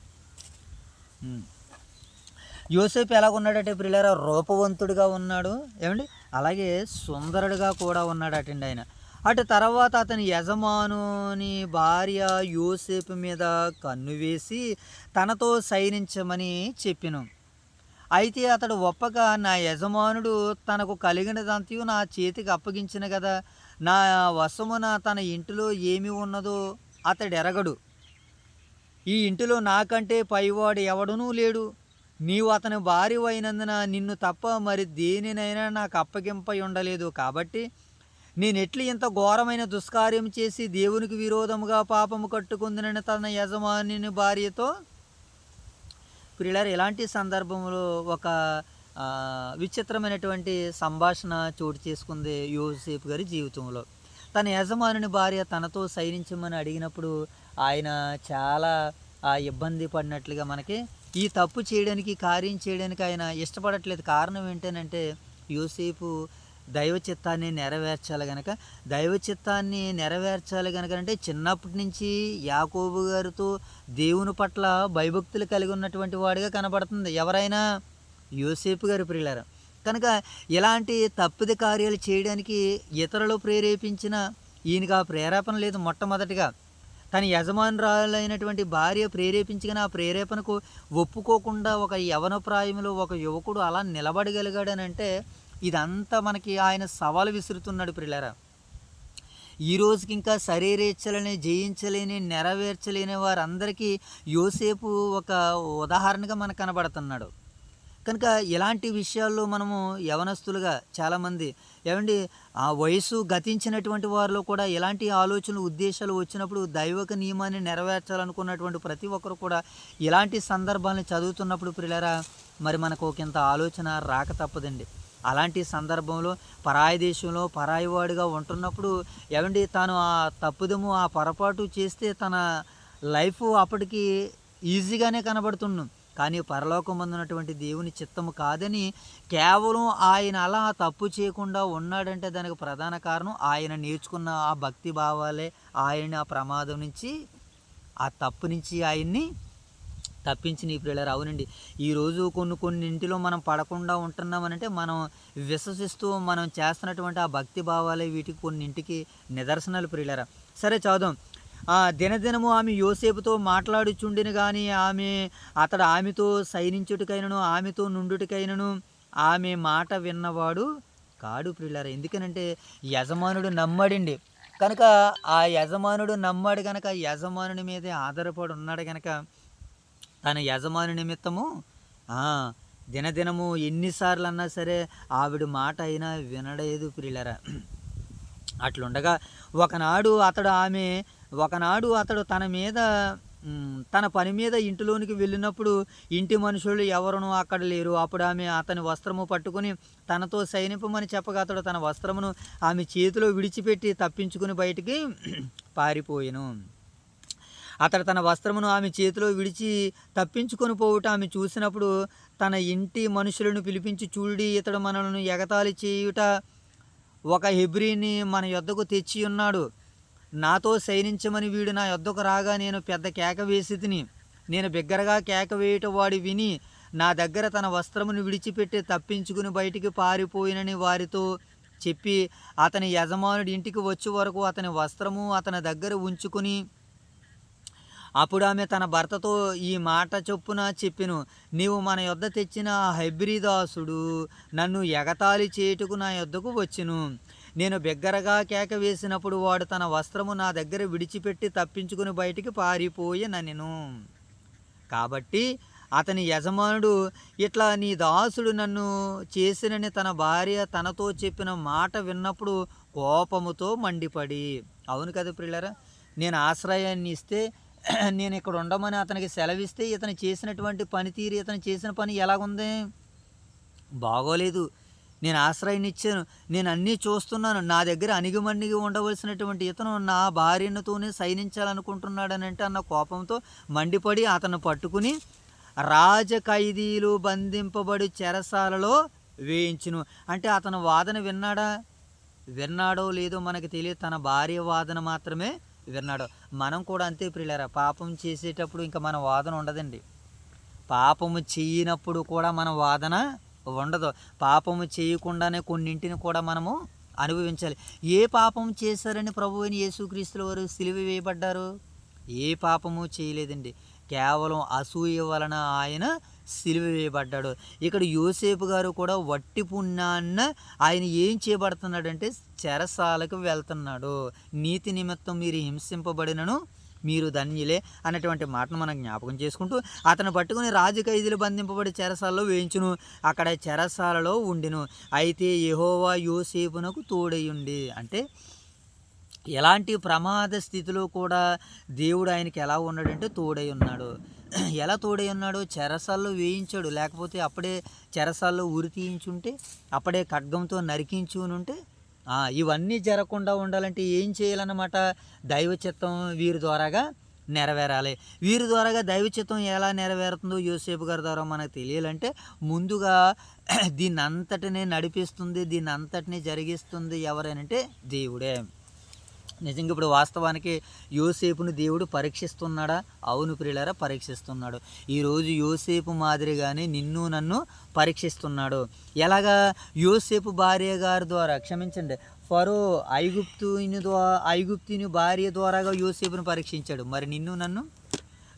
యోసేపు ఎలాగున్నాడంటే ప్రియులారా రూపవంతుడిగా ఉన్నాడు, ఏమండి అలాగే సుందరుడిగా కూడా ఉన్నాడటండి ఆయన. అటు తర్వాత అతని యజమానుని భార్య యోసేపు మీద కన్ను వేసి తనతో శయనించమని చెప్పెను. అయితే అతడు ఒప్పక, నా యజమానుడు తనకు కలిగినదంతయు నా చేతికి అప్పగించిన కదా, నా వశమున తన ఇంటిలో ఏమి ఉన్నదో అతడు ఎరగడు. ఈ ఇంటిలో నాకంటే పైవాడు ఎవడనూ లేడు. నీవు అతని భార్య అయినందున నిన్ను తప్ప మరి దేనినైనా నాకు అప్పగింపై ఉండలేదు. కాబట్టి నేనెట్లు ఇంత ఘోరమైన దుష్కార్యం చేసి దేవునికి విరోధముగా పాపము కట్టుకుందునని తన యజమాని భార్యతో. ప్రియులారా ఇలాంటి సందర్భంలో ఒక విచిత్రమైనటువంటి సంభాషణ చోటు చేసుకుంది యోసేపు గారి జీవితంలో. తన యజమానుని భార్య తనతో శయనించమని అడిగినప్పుడు ఆయన చాలా ఇబ్బంది పడినట్లుగా మనకి ఈ తప్పు చేయడానికి, కార్యం చేయడానికి ఆయన ఇష్టపడట్లేదు. కారణం ఏంటనంటే యోసేపు దైవ చిత్తాన్ని నెరవేర్చాలి గనక. దైవ చిత్తాన్ని నెరవేర్చాలి గనక అంటే చిన్నప్పటి నుంచి యాకోబు గారితో దేవుని పట్ల భయభక్తులు కలిగి ఉన్నటువంటి వాడిగా కనబడుతుంది ఎవరైనా, యోసేపు గారి ప్రియులారా. కనుక ఇలాంటి తప్పిద కార్యాలు చేయడానికి ఇతరులు ప్రేరేపించిన ఈయనకి ఆ ప్రేరేపణ లేదు. మొట్టమొదటిగా తన యజమానురాలైనటువంటి భార్య ప్రేరేపించగానే ఆ ప్రేరేపణకు ఒప్పుకోకుండా ఒక యవన ప్రాయంలో ఒక యువకుడు అలా నిలబడగలిగాడనంటే ఇదంతా మనకి ఆయన సవాలు విసురుతున్నాడు ప్రియులారా. ఈ రోజుకి ఇంకా శరీరేచ్ఛలని జయించలేని, నెరవేర్చలేని వారందరికీ యోసేపు ఒక ఉదాహరణగా మనకు కనబడుతున్నాడు. కనుక ఇలాంటి విషయాల్లో మనము యవనస్తులుగా చాలామంది ఏమండి ఆ వయసు గతించినటువంటి వారిలో కూడా ఇలాంటి ఆలోచనలు, ఉద్దేశాలు వచ్చినప్పుడు దైవక నియమాన్ని నెరవేర్చాలనుకున్నటువంటి ప్రతి ఒక్కరు కూడా ఇలాంటి సందర్భాలను చదువుతున్నప్పుడు ప్రియులారా మరి మనకు ఒకంత ఆలోచన రాక తప్పదండి. అలాంటి సందర్భంలో పరాయి దేశంలో పరాయివాడిగా ఉంటున్నప్పుడు ఏమండి తాను ఆ తప్పుదము, ఆ పొరపాటు చేస్తే తన లైఫ్ అప్పటికి ఈజీగానే కనబడుతున్నాం. కానీ పరలోకమందున్నటువంటి దేవుని చిత్తము కాదని కేవలం ఆయన అలా తప్పు చేయకుండా ఉన్నాడంటే దానికి ప్రధాన కారణం ఆయన నేర్చుకున్న ఆ భక్తి భావాలే ఆయన ఆ ప్రమాదం నుంచి, ఆ తప్పు నుంచి ఆయన్ని తప్పించి నీ ప్రియులారా. అవునండి, ఈరోజు కొన్నింటిలో మనం పడకుండా ఉంటున్నామనంటే మనం విశ్వసిస్తూ మనం చేస్తున్నటువంటి ఆ భక్తి భావాలే వీటికి కొన్నింటికి నిదర్శనాలు ప్రియులారా. సరే చదుదాం. దినదినము ఆమె యోసేపుతో మాట్లాడుచుండిన కానీ అతడు ఆమెతో శయనించుటకైనను ఆమెతో నుండుటకైనను ఆమె మాట విన్నవాడు కాడు ప్రియులారా. ఎందుకనంటే యజమానుడు నమ్మడండి కనుక ఆ యజమానుడు నమ్మాడు కనుక యజమానుని మీదే ఆధారపడి ఉన్నాడు కనుక తన యజమాని నిమిత్తము దినదినము ఎన్నిసార్లు అన్నా సరే ఆవిడ మాట అయినా వినలేదు ప్రియులారా. అట్లుండగా ఒకనాడు అతడు తన మీద తన పని మీద ఇంటిలోనికి వెళ్ళినప్పుడు ఇంటి మనుషులు ఎవరునూ అక్కడ లేరు. అప్పుడు ఆమె అతని వస్త్రము పట్టుకుని తనతో సైనిపమని చెప్పగా అతడు తన వస్త్రమును ఆమె చేతిలో విడిచిపెట్టి తప్పించుకుని బయటికి పారిపోయెను. అతడు తన వస్త్రమును ఆమె చేతిలో విడిచి తప్పించుకొని పోవుట ఆమె చూసినప్పుడు తన ఇంటి మనుషులను పిలిపించి, చూడి ఇతడు మనలను ఎగతాళి చేయుట ఒక హెబ్రీని మన యొద్దకు తెచ్చి ఉన్నాడు. నాతో శయనించమని వీడు నా యొద్దకు రాగా నేను పెద్ద కేక వేసి తిని, నేను బిగ్గరగా కేక వేయుట వాడు విని నా దగ్గర తన వస్త్రమును విడిచిపెట్టి తప్పించుకుని బయటికి పారిపోయినని వారితో చెప్పి అతని యజమానుడి ఇంటికి వచ్చే వరకు అతని వస్త్రము అతని దగ్గర ఉంచుకుని అప్పుడు ఆమె తన భర్తతో ఈ మాట చొప్పున చెప్పెను, నీవు మన యొద్ద తెచ్చిన హెబ్రీ దాసుడు నన్ను ఎగతాళి చేయుటకు నా యొద్దకు వచ్చెను. నేను బిగ్గరగా కేక వేసినప్పుడు వాడు తన వస్త్రము నా దగ్గర విడిచిపెట్టి తప్పించుకుని బయటికి పారిపోయెనెను. కాబట్టి అతని యజమానుడు ఇట్లా నీ దాసుడు నన్ను చేసినని తన భార్య తనతో చెప్పిన మాట విన్నప్పుడు కోపముతో మండిపడి, అవును కదా ప్రియులారా, నేను ఆశ్రయాన్ని ఇస్తే, నేను ఇక్కడ ఉండమని అతనికి సెలవిస్తే ఇతను చేసినటువంటి పనితీరు, ఇతను చేసిన పని ఎలాగుంది, బాగోలేదు. నేను ఆశ్రయాన్ని ఇచ్చాను, నేను అన్నీ చూస్తున్నాను, నా దగ్గర అణిగిమణిగి ఉండవలసినటువంటి ఇతను నా భార్యతోనే శయనించాలనుకుంటున్నాడనంటే అన్న కోపంతో మండిపడి అతను పట్టుకుని రాజ ఖైదీలు బంధింపబడి చెరసాలలో వేయించును. అంటే అతను వాదన విన్నాడో లేదో మనకు తెలియదు, తన భార్య వాదన మాత్రమే విన్నాడు. మనం కూడా అంతే ప్రియులారా, పాపం చేసేటప్పుడు ఇంకా మన వాదన ఉండదండి. పాపము చేయనప్పుడు కూడా మన వాదన ఉండదు. పాపము చేయకుండానే కొన్నింటిని కూడా మనము అనుభవించాలి. ఏ పాపం చేశారని ప్రభువు అయిన యేసుక్రీస్తుల వారు సిలువ వేయబడ్డారు? ఏ పాపము చేయలేదండి, కేవలం అసూయ వలన ఆయన సిలువ వేయబడ్డాడు. ఇక్కడ యోసేపు గారు కూడా వట్టి పుణ్యాన్న ఆయన ఏం చేయబడుతున్నాడంటే చెరసాలకు వెళ్తున్నాడు. నీతి నిమిత్తం మీరు హింసింపబడినను మీరు ధన్యులే అన్నటువంటి మాటను మనం జ్ఞాపకం చేసుకుంటూ అతను పట్టుకుని రాజు ఖైదీలు బంధింపబడి చెరసాలలో వేయించును, అక్కడ చెరసాలలో ఉండిను. అయితే యెహోవా యోసేపునకు తోడయుండి, అంటే ఎలాంటి ప్రమాద స్థితిలో కూడా దేవుడు ఆయనకి ఎలా ఉన్నాడంటే తోడై ఉన్నాడు. ఎలా తోడై ఉన్నాడు? చెరసాల్లో వేయించాడు, లేకపోతే అప్పుడే చెరసాల్లో ఉరి తీయించుంటే, అప్పుడే ఖడ్గంతో నరికించునుంటే, ఇవన్నీ జరగకుండా ఉండాలంటే ఏం చేయాలన్నమాట? దైవ చిత్తం వీరి ద్వారాగా నెరవేరాలి. వీరి ద్వారాగా దైవ చిత్తం ఎలా నెరవేరుతుందో యోసేపు గారి ద్వారా మనకు తెలియాలంటే ముందుగా దీన్ని అంతటినీ నడిపిస్తుంది, దీన్ని అంతటినీ జరిగిస్తుంది ఎవరనంటే దేవుడే. నిజంగా ఇప్పుడు వాస్తవానికి యోసేపును దేవుడు పరీక్షిస్తున్నాడా? అవును ప్రియులారా, పరీక్షిస్తున్నాడు. ఈరోజు యోసేపు మాదిరిగానే నిన్ను నన్ను పరీక్షిస్తున్నాడు. ఎలాగా? యోసేపు భార్య గారి ద్వారా, క్షమించండి, ఫరో ఐగుప్తుని భార్య ద్వారాగా యోసేపును పరీక్షించాడు. మరి నిన్ను నన్ను,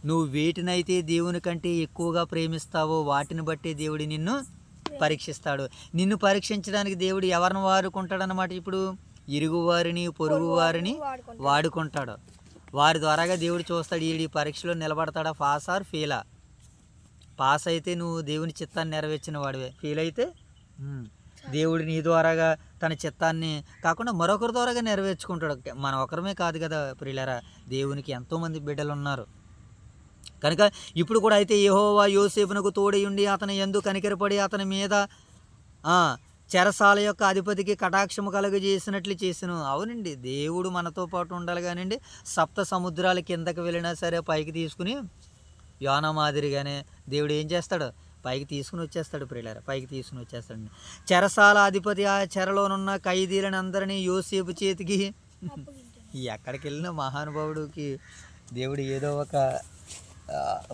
నువ్వు వేటినైతే దేవుని కంటే ఎక్కువగా ప్రేమిస్తావో వాటిని బట్టి దేవుడు నిన్ను పరీక్షిస్తాడు. నిన్ను పరీక్షించడానికి దేవుడు ఎవరిని వాడుకుంటాడన్నమాట? ఇప్పుడు ఇరుగువారిని, పొరుగువారిని వాడుకుంటాడు. వారి ద్వారాగా దేవుడు చూస్తాడు, ఈ పరీక్షలో నిలబడతాడా, పాస్ ఆర్ ఫెయిలా. పాస్ అయితే నువ్వు దేవుని చిత్తాన్ని నెరవేర్చిన వాడివే, ఫెయిల్ అయితే దేవుడు నీ ద్వారాగా తన చిత్తాన్ని కాకుండా మరొకరి ద్వారాగా నెరవేర్చుకుంటాడు. మనం ఒకరమే కాదు కదా ప్రియులారా, దేవునికి ఎంతోమంది బిడ్డలు ఉన్నారు కనుక ఇప్పుడు కూడా అయితే యెహోవా యోసేపునకు తోడై ఉండి అతని యందు కనికరపడి అతని మీద చెరసాల యొక్క అధిపతికి కటాక్షము కలుగజేసినట్లు చేసిను. అవునండి, దేవుడు మనతో పాటు ఉండాలి కానివ్వండి, సప్త సముద్రాల కిందకి వెళ్ళినా సరే పైకి తీసుకుని యోనా మాదిరిగానే దేవుడు ఏం చేస్తాడు? పైకి తీసుకుని వచ్చేస్తాడు ప్రియులారా, పైకి తీసుకుని వచ్చేస్తాడు. చెరసాల అధిపతి ఆ చెరలోనున్న ఖైదీలను అందరినీ యోసేపు చేతికి, ఎక్కడికి వెళ్ళిన మహానుభావుడికి దేవుడు ఏదో ఒక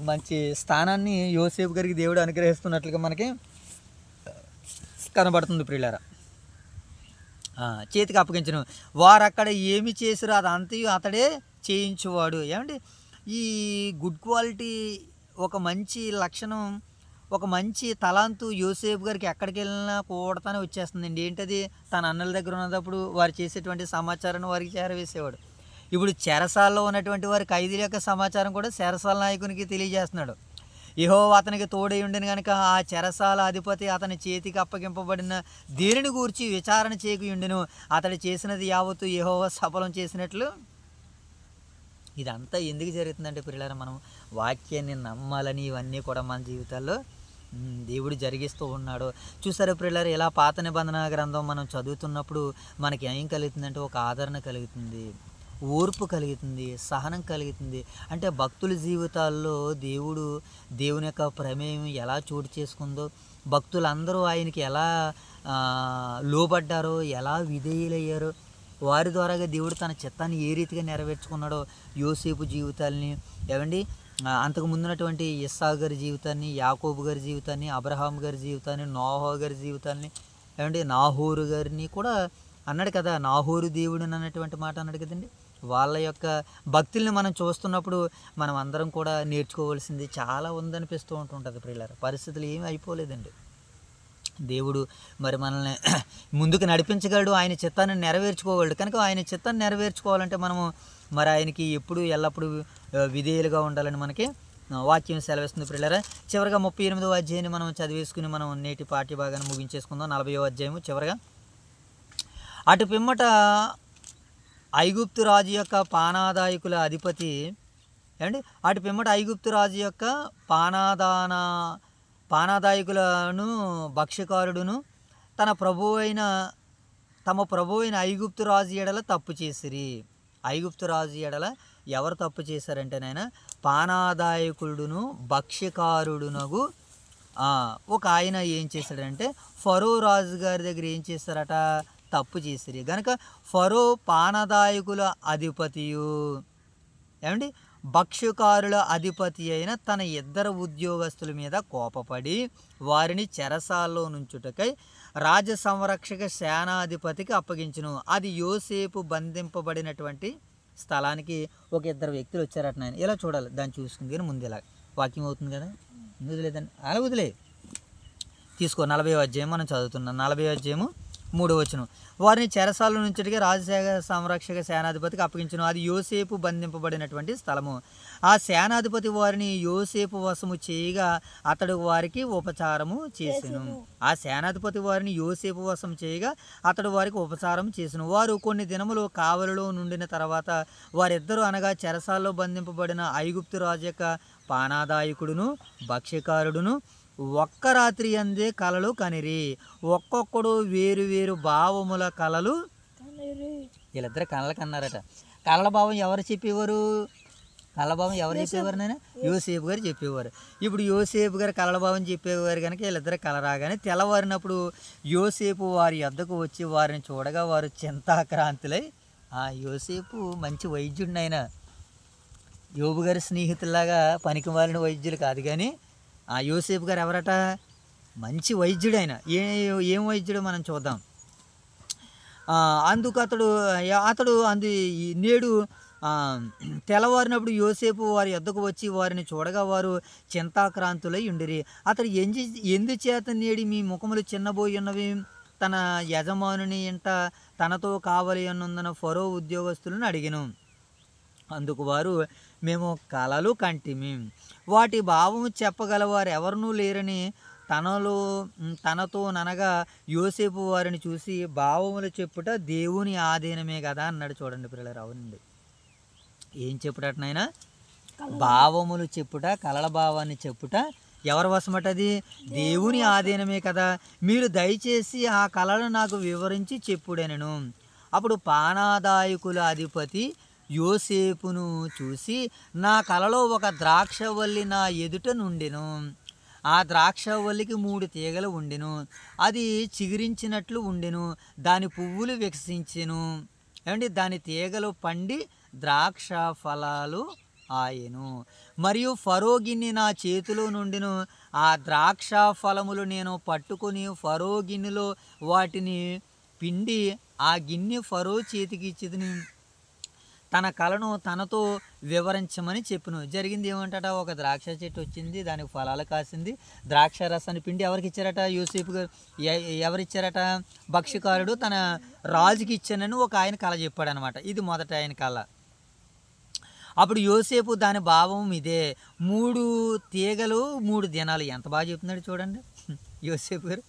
మంచి స్థానాన్ని యోసేపు గారికి దేవుడు అనుగ్రహిస్తున్నట్లుగా మనకి కనబడుతుంది ప్రియులారా. చేతికి అప్పగించను. వారు అక్కడ ఏమి చేసిరో అదంతయు అతడే చేయించువాడు. ఏమండి, ఈ గుడ్ క్వాలిటీ, ఒక మంచి లక్షణం, ఒక మంచి తలాంతు యోసేపు గారికి ఎక్కడికి వెళ్ళినా కూడతానే వచ్చేస్తుందండి. ఏంటది? తన అన్నల దగ్గర ఉన్నప్పుడు వారు చేసేటువంటి సమాచారాన్ని వారికి చేరవేసేవాడు. ఇప్పుడు చెరసాల్లో ఉన్నటువంటి వారి ఖైదీల యొక్క సమాచారం కూడా చెరసాల నాయకునికి తెలియజేస్తున్నాడు. యెహోవా అతనికి తోడై ఉండెను కనుక ఆ చెరసాల అధిపతి అతని చేతికి అప్పగింపబడిన దేనిని గూర్చి విచారణ చేయకుండెను. అతడు చేసినది యావత్తు యెహోవా సఫలం చేసినట్లు. ఇదంతా ఎందుకు జరుగుతుందంటే ప్రియులారా, మనం వాక్యాన్ని నమ్మాలని ఇవన్నీ కూడా మన జీవితాల్లో దేవుడు జరిగిస్తూ ఉన్నాడు. చూసారా ప్రియులారా, ఇలా పాత నిబంధన గ్రంథం మనం చదువుతున్నప్పుడు మనకి ఏం కలుగుతుందంటే ఒక ఆదరణ కలుగుతుంది, ఓర్పు కలుగుతుంది, సహనం కలుగుతుంది. అంటే భక్తుల జీవితాల్లో దేవుని యొక్క ప్రమేయం ఎలా చోటు చేసుకుందో, భక్తులందరూ ఆయనకి ఎలా లోబడ్డారో, ఎలా విధేయులయ్యారో, వారి ద్వారాగా దేవుడు తన చిత్తాన్ని ఏ రీతిగా నెరవేర్చుకున్నాడో యోసేపు జీవితాల్ని, ఏమండి అంతకు ముందున్నటువంటి ఇస్సాకు గారి జీవితాన్ని, యాకోబు గారి జీవితాన్ని, అబ్రహాం గారి జీవితాన్ని, నోహా గారి జీవితాన్ని, ఏమండి నాహోరు గారిని కూడా అన్నాడు కదా, నాహోరు దేవుడు అన్నటువంటి మాట అన్నాడు కదండి. వాళ్ళ యొక్క భక్తుల్ని మనం చూస్తున్నప్పుడు మనం అందరం కూడా నేర్చుకోవాల్సింది చాలా ఉందనిపిస్తూ ఉంటుంటుంది ప్రియులారా. పరిస్థితులు ఏమీ అయిపోలేదండి. దేవుడు మరి మనల్ని ముందుకు నడిపించగలడు, ఆయన చిత్తాన్ని నెరవేర్చుకోగలడు. కనుక ఆయన చిత్తాన్ని నెరవేర్చుకోవాలంటే మనము మరి ఆయనకి ఎప్పుడు ఎల్లప్పుడూ విధేయులుగా ఉండాలని మనకి వాక్యం సెలవిస్తుంది ప్రియులారా. చివరిగా 38వ అధ్యాయాన్ని మనం చదివేసుకుని మనం నేటి పాఠ్యభాగాన్ని ముగించేసుకుందాం. 40వ అధ్యాయము చివరిగా. అటు పిమ్మట ఐగుప్తు రాజు యొక్క పానాదాయకుల అధిపతి, ఏమండి అటు పిమ్మట ఐగుప్తు రాజు యొక్క పానాదాయకులను భక్ష్యకారుడును తమ ప్రభు అయిన ఐగుప్తు రాజు ఎడల తప్పు చేసిరి. ఐగుప్తు రాజు ఎడల ఎవరు తప్పు చేశారంటే నాయన, పానాదాయకుడును భక్ష్యకారుడునగు ఒక ఆయన ఏం చేశాడంటే ఫరో రాజు గారి దగ్గర ఏం చేశారట, తప్పు చేసిరి. కనుక ఫరో పానదాయకుల అధిపతియు, ఏమండి భక్ష్యకారుల అధిపతి అయిన తన ఇద్దరు ఉద్యోగస్తుల మీద కోపపడి వారిని చెరసాల్లో నుంచుటకై రాజ సంరక్షక సేనాధిపతికి అప్పగించును. అది యోసేపు బంధింపబడినటువంటి స్థలానికి ఒక ఇద్దరు వ్యక్తులు వచ్చారట. నాయన ఇలా చూడాలి, దాన్ని చూసుకుంది కానీ ముందు ఇలా వాక్యం అవుతుంది కదా, వదిలేదండి అలా వదిలే తీసుకో. 40వ అధ్యాయం మనం చదువుతున్నాం. 40వ అధ్యాయము 3వ వచనం, వారిని చెరసాల నుంచిటికి రాజశేఖర సంరక్షక సేనాధిపతికి అప్పగించును. అది యోసేపు బంధింపబడినటువంటి స్థలము. ఆ సేనాధిపతి వారిని యోసేపు వశము చేయగా అతడు వారికి ఉపచారము చేసెను. ఆ సేనాధిపతి వారిని యోసేపు వశం చేయగా అతడు వారికి ఉపచారం చేసెను. వారు కొన్ని దినములు కావలిలో నుండిన తర్వాత వారిద్దరూ అనగా చెరసాల్లో బంధింపబడిన ఐగుప్తు రాజు యొక్క పానాదాయకుడును భక్ష్యకారుడును ఒక్క రాత్రి అందే కలలు కనిరి. ఒక్కొక్కడు వేరు వేరు భావముల కలలు వీళ్ళిద్దరు కళలు కన్నారట. కళల భావం ఎవరు చెప్పేవారు? కళల భావం ఎవరు చెప్పేవారు? నేను యోసేపు గారు చెప్పేవారు. ఇప్పుడు యోసేపు గారు కళల భావం చెప్పేవారు కనుక వీళ్ళిద్దరు కళ రాగానే తెల్లవారినప్పుడు యోసేపు వారి వద్దకు వచ్చి వారిని చూడగా వారు చింతాక్రాంతులై, ఆ యోసేపు మంచి వైద్యుడినైనా, యోబు గారి స్నేహితుల్లాగా పనికి మాలిన వైద్యులు కాదు, కానీ ఆ యోసేపు గారు ఎవరట? మంచి వైద్యుడైన. ఏం వైద్యుడు మనం చూద్దాం. అందుకు అతడు నేడు తెల్లవారినప్పుడు యోసేపు వారి యొద్దకు వచ్చి వారిని చూడగా వారు చింతాక్రాంతులై ఉండిరి. అతడు ఎందుచేత నేడి మీ ముఖములు చిన్నబోయి ఉన్నవి? తన యజమానుని ఇంట తనతో కావలి అన్నందున ఫరో ఉద్యోగస్తులను అడిగెను. అందుకు వారు, మేము కలలు కంటిమి, వాటి భావము చెప్పగలవారు ఎవరునూ లేరని తనతో ననగా యోసేపు వారిని చూసి, భావములు చెప్పుట దేవుని ఆధీనమే కదా అన్నాడు. చూడండి పిల్లలు, అవునండి. ఏం చెప్పుటనైనా? భావములు చెప్పుట, కలల భావాన్ని చెప్పుట ఎవరి వశమటది? దేవుని ఆధీనమే కదా. మీరు దయచేసి ఆ కళను నాకు వివరించి చెప్పుడెనను. అప్పుడు పానాదాయకుల అధిపతి యోసేపును చూసి, నా కలలో ఒక ద్రాక్షవల్లి నా ఎదుట నుండెను. ఆ ద్రాక్షవల్లికి 3 తీగలు ఉండెను. అది చిగురించినట్లు ఉండెను. దాని పువ్వులు వికసించెను. ఏమండి, దాని తీగలు పండి ద్రాక్ష ఫలాలు ఆయెను. మరియు ఫరో గిన్నె నా చేతిలో నుండెను. ఆ ద్రాక్ష ఫలములు నేను పట్టుకొని ఫరో గిన్నెలో వాటిని పిండి ఆ గిన్నె ఫరో చేతికి ఇచ్చితిని. తన కళను తనతో వివరించమని చెప్పును. జరిగింది ఏమంటట? ఒక ద్రాక్ష చెట్టు వచ్చింది, దానికి ఫలాలు కాసింది. ద్రాక్ష రసాన్ని పిండి ఎవరికి ఇచ్చారట? యోసేపు గారు. ఎవరిచ్చారట? భక్ష్యకారుడు తన రాజుకి ఇచ్చానని ఒక ఆయన కళ చెప్పాడు అనమాట. ఇది మొదట ఆయన కళ. అప్పుడు యోసేపు దాని భావం ఇదే, 3 తీగలు 3 దినాలు. ఎంత బాగా చెప్తున్నాడు చూడండి యోసేపు గారు.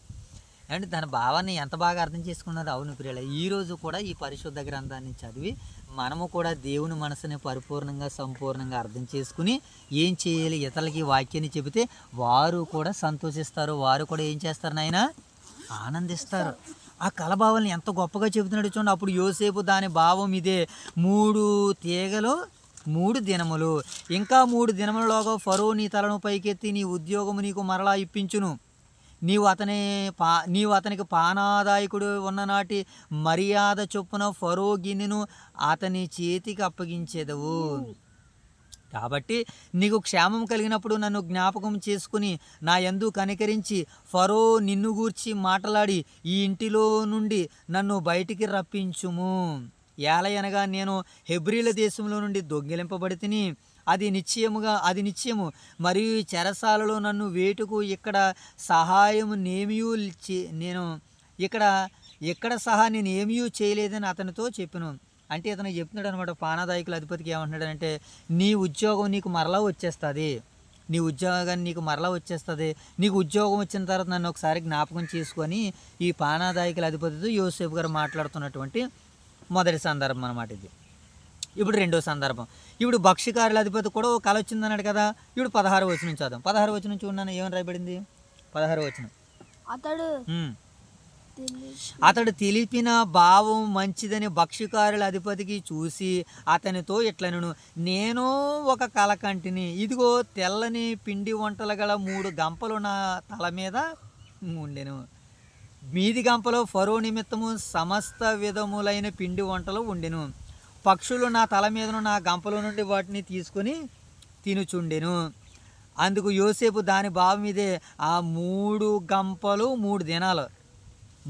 అంటే దాని భావాన్ని ఎంత బాగా అర్థం చేసుకున్నారు. అవును ప్రియుల, ఈరోజు కూడా ఈ పరిశుద్ధ గ్రంథాన్ని చదివి మనము కూడా దేవుని మనసుని పరిపూర్ణంగా సంపూర్ణంగా అర్థం చేసుకుని ఏం చేయాలి, ఇతరులకి వాక్యాన్ని చెబితే వారు కూడా సంతోషిస్తారు. వారు కూడా ఏం చేస్తారు నాయన? ఆనందిస్తారు. ఆ కళభావాన్ని ఎంత గొప్పగా చెబుతున్నాడు చూడండి. అప్పుడు యోసేపు దాని భావం ఇదే, 3 తీగలు 3 దినములు. ఇంకా 3 దినములలోగా ఫరో నీ తలను పైకెత్తి నీ ఉద్యోగము నీకు మరలా ఇప్పించును. నీవు అతనికి పానాదాయకుడు ఉన్ననాటి మర్యాద చొప్పున ఫరో గిన్నెను అతని చేతికి అప్పగించేదవు. కాబట్టి నీకు క్షేమం కలిగినప్పుడు నన్ను జ్ఞాపకం చేసుకుని నా యందు కనికరించి ఫరో నిన్ను గూర్చి మాట్లాడి ఈ ఇంటిలో నుండి నన్ను బయటికి రప్పించుము. ఏలయనగా నేను హెబ్రీల దేశంలో నుండి దొంగిలింపబడితిని. అది నిశ్చయము. మరియు ఈ చెరసాలలో నన్ను వేటుకు ఇక్కడ సహాయము నేను ఇక్కడ సహా నేను ఏమీ చేయలేదని అతనితో చెప్పాను. అంటే అతను చెప్తున్నాడు అనమాట. పానాదాయకుల అధిపతికి ఏమంటున్నాడంటే, నీ ఉద్యోగం నీకు మరలా వచ్చేస్తుంది. నీకు ఉద్యోగం వచ్చిన తర్వాత నన్ను ఒకసారి జ్ఞాపకం చేసుకొని ఈ పానాదాయకుల అధిపతితో యోసేపు గారు మాట్లాడుతున్నటువంటి మొదటి సందర్భం అన్నమాట ఇది. ఇప్పుడు రెండో సందర్భం. ఇప్పుడు భక్ష్యకారుల అధిపతి కూడా ఒక కళ వచ్చిందన్నాడు కదా. ఇప్పుడు 16వ వచనం చదువు. 16వ వచనం చూడండి, ఏమని రాయబడింది? 16వ వచనం. అతడు తెలిపిన భావం మంచిదని భక్ష్యకారుల అధిపతికి చూసి అతనితో ఇట్లనెను, నేను ఒక కల కంటిని. ఇదిగో తెల్లని పిండి వంటలు గల 3 గంపలు నా తల మీద ఉండెను. మీది గంపలో ఫరో నిమిత్తము సమస్త విధములైన పిండి వంటలు ఉండెను. పక్షులు నా తల మీదను నా గంపలో నుండి వాటిని తీసుకొని తినుచుండెను. అందుకు యోసేపు దాని భావం ఇదే, ఆ 3 గంపలు 3 దినాలు.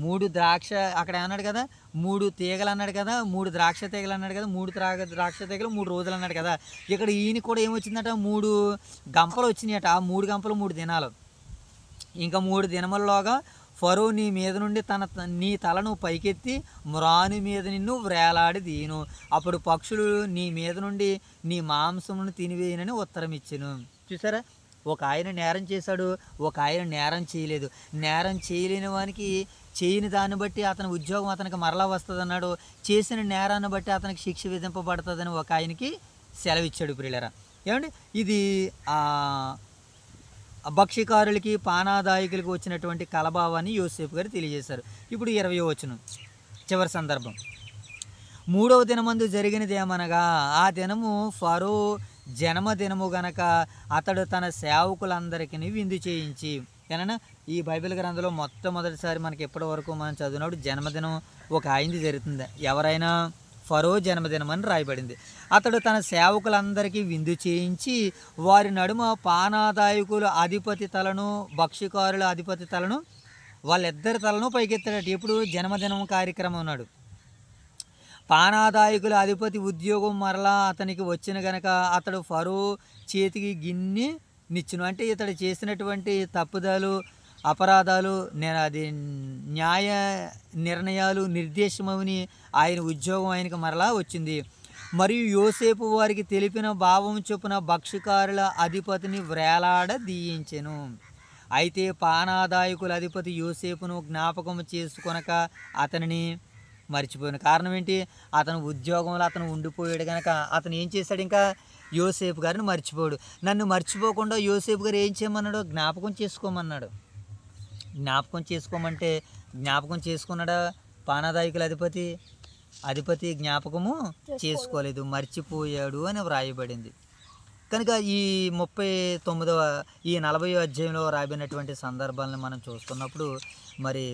3 ద్రాక్ష అక్కడ అన్నాడు కదా, 3 తీగలు అన్నాడు కదా, 3 ద్రాక్ష తీగలు అన్నాడు కదా, 3 ద్రాక్ష తీగలు 3 రోజులు అన్నాడు కదా. ఇక్కడ ఈయన కూడా ఏమొచ్చిందట? 3 గంపలు వచ్చినాయట. ఆ 3 గంపలు 3 దినాలు. ఇంకా 3 దినములలోగా ఫరో నీ మీద నుండి నీ తలను పైకెత్తి మ్రాను మీద నిన్ను వ్రేలాడి దీను, అప్పుడు పక్షులు నీ మీద నుండి నీ మాంసమును తినివేయనని ఉత్తరం ఇచ్చెను. చూసారా, ఒక ఆయన నేరం చేశాడు, ఒక ఆయన నేరం చేయలేదు. నేరం చేయలేని వానికి చేయని దాన్ని బట్టి అతని ఉద్యోగం అతనికి మరలా వస్తుంది అన్నాడు, చేసిన నేరాన్ని బట్టి అతనికి శిక్ష విధింపబడుతుందని ఒక ఆయనకి సెలవిచ్చాడు. ప్రియులరా, ఏమండి, ఇది భక్ష్యకారులకి పానాదాయకులకి వచ్చినటువంటి కలభావాన్ని యోసేపు గారు తెలియజేశారు. ఇప్పుడు 20వ వచనం చివరి సందర్భం. 3వ దినమందు జరిగినదేమనగా, ఆ దినము ఫరో జన్మదినము గనక అతడు తన సేవకులందరికీ విందు చేయించి. ఏనన్నా ఈ బైబిల్ గ్రంథంలో మొట్టమొదటిసారి మనకి ఎప్పటి వరకు మనం చదివినప్పుడు జన్మదినం ఒక ఆయనది జరుగుతుంది. ఎవరైనా ఫరో జన్మదినం అని రాయబడింది. అతడు తన సేవకులందరికీ విందు చేయించి వారి నడుమ పానాదాయకుల అధిపతి తలను భక్ష్యకారుల అధిపతి తలను వాళ్ళిద్దరి తలను పైకెత్తాడట. ఎప్పుడు జన్మదినం కార్యక్రమం ఉన్నాడు. పానాదాయకుల అధిపతి ఉద్యోగం మరలా అతనికి వచ్చిన గనక అతడు ఫరో చేతికి గిన్నె నిచ్చును. అంటే ఇతడు చేసినటువంటి తప్పుదాలు అపరాధాలు అది న్యాయ నిర్ణయాలు నిర్దేశమని ఆయన ఉద్యోగం ఆయనకు మరలా వచ్చింది. మరియు యోసేపు వారికి తెలిపిన భావం చొప్పున భక్ష్యకారుల అధిపతిని వ్రేలాడ దీయించెను. అయితే పానాదాయకుల అధిపతి యోసేపును జ్ఞాపకం చేసుకొనక అతనిని మర్చిపోయాను. కారణం ఏంటి? అతను ఉద్యోగంలో అతను ఉండిపోయాడు కనుక అతను ఏం చేశాడు? ఇంకా యోసేపు గారిని మర్చిపోయాడు. నన్ను మర్చిపోకుండా యోసేపు గారు ఏం చేయమన్నాడు? జ్ఞాపకం చేసుకోమన్నాడు. జ్ఞాపకం చేసుకోమంటే జ్ఞాపకం చేసుకున్నాడా? పానాదాయకుల అధిపతి జ్ఞాపకము చేసుకోలేదు, మర్చిపోయాడు అని వ్రాయబడింది. కనుక ఈ 40వ అధ్యాయంలో రాబడినటువంటి సందర్భాలను మనం చూస్తున్నప్పుడు మరి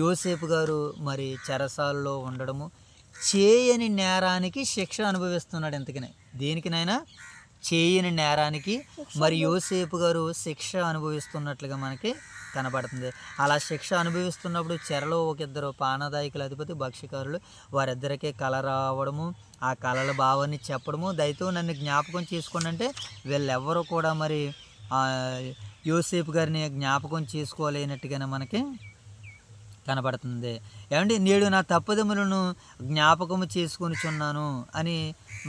యోసేపు గారు మరి చెరసాలలో ఉండడము, చేయని నేరానికి శిక్ష అనుభవిస్తున్నాడు. ఎంతకనే దేనికినైనా చేయని నేరానికి మరి యోసేపు గారు శిక్ష అనుభవిస్తున్నట్లుగా మనకి కనబడుతుంది. అలా శిక్ష అనుభవిస్తున్నప్పుడు చెరలో ఇద్దరు పానాదాయకుల అధిపతి భక్ష్యకారులు వారిద్దరికీ కల రావడము, ఆ కళల భావాన్ని చెప్పడము, దయతో నన్ను జ్ఞాపకం చేసుకోండి అంటే వీళ్ళెవ్వరూ కూడా మరి యోసేపు గారిని జ్ఞాపకం చేసుకోలేనట్టుగానే మనకి కనబడుతుంది. ఏమండి, నేడు నా తప్పుదములను జ్ఞాపకము చేసుకొనిచున్నాను అని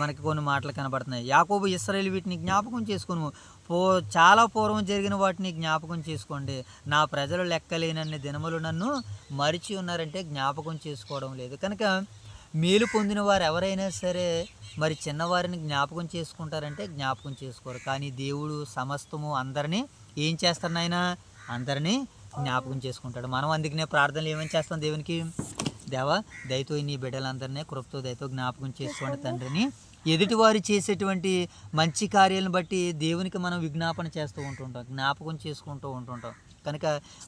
మనకి కొన్ని మాటలు కనబడుతున్నాయి. యాకోబు ఇశ్రాయేలు వీటిని జ్ఞాపకం చేసుకును, చాలా పూర్వం జరిగిన వాటిని జ్ఞాపకం చేసుకోండి. నా ప్రజలు లెక్కలేనన్ని దినములు నన్ను మరిచి ఉన్నారంటే జ్ఞాపకం చేసుకోవడం లేదు. కనుక మేలు పొందిన వారు ఎవరైనా సరే మరి చిన్నవారిని జ్ఞాపకం చేసుకుంటారంటే జ్ఞాపకం చేసుకోరు. కానీ దేవుడు సమస్తము అందరినీ ఏం చేస్తారు? నాయనా అందరినీ జ్ఞాపకం చేసుకుంటాడు. మనం అందుకనే ప్రార్థనలు ఏమని చేస్తాం? దేవునికి, దేవా దయతో నీ బిడ్డలందరినీ కృపతో దయతో జ్ఞాపకం చేసుకోండి తండ్రిని. ఎదుటివారు చేసేటువంటి మంచి కార్యాలను బట్టి దేవునికి మనం విజ్ఞాపన చేస్తూ ఉంటుంటాం, జ్ఞాపకం చేసుకుంటూ ఉంటుంటాం. కనుక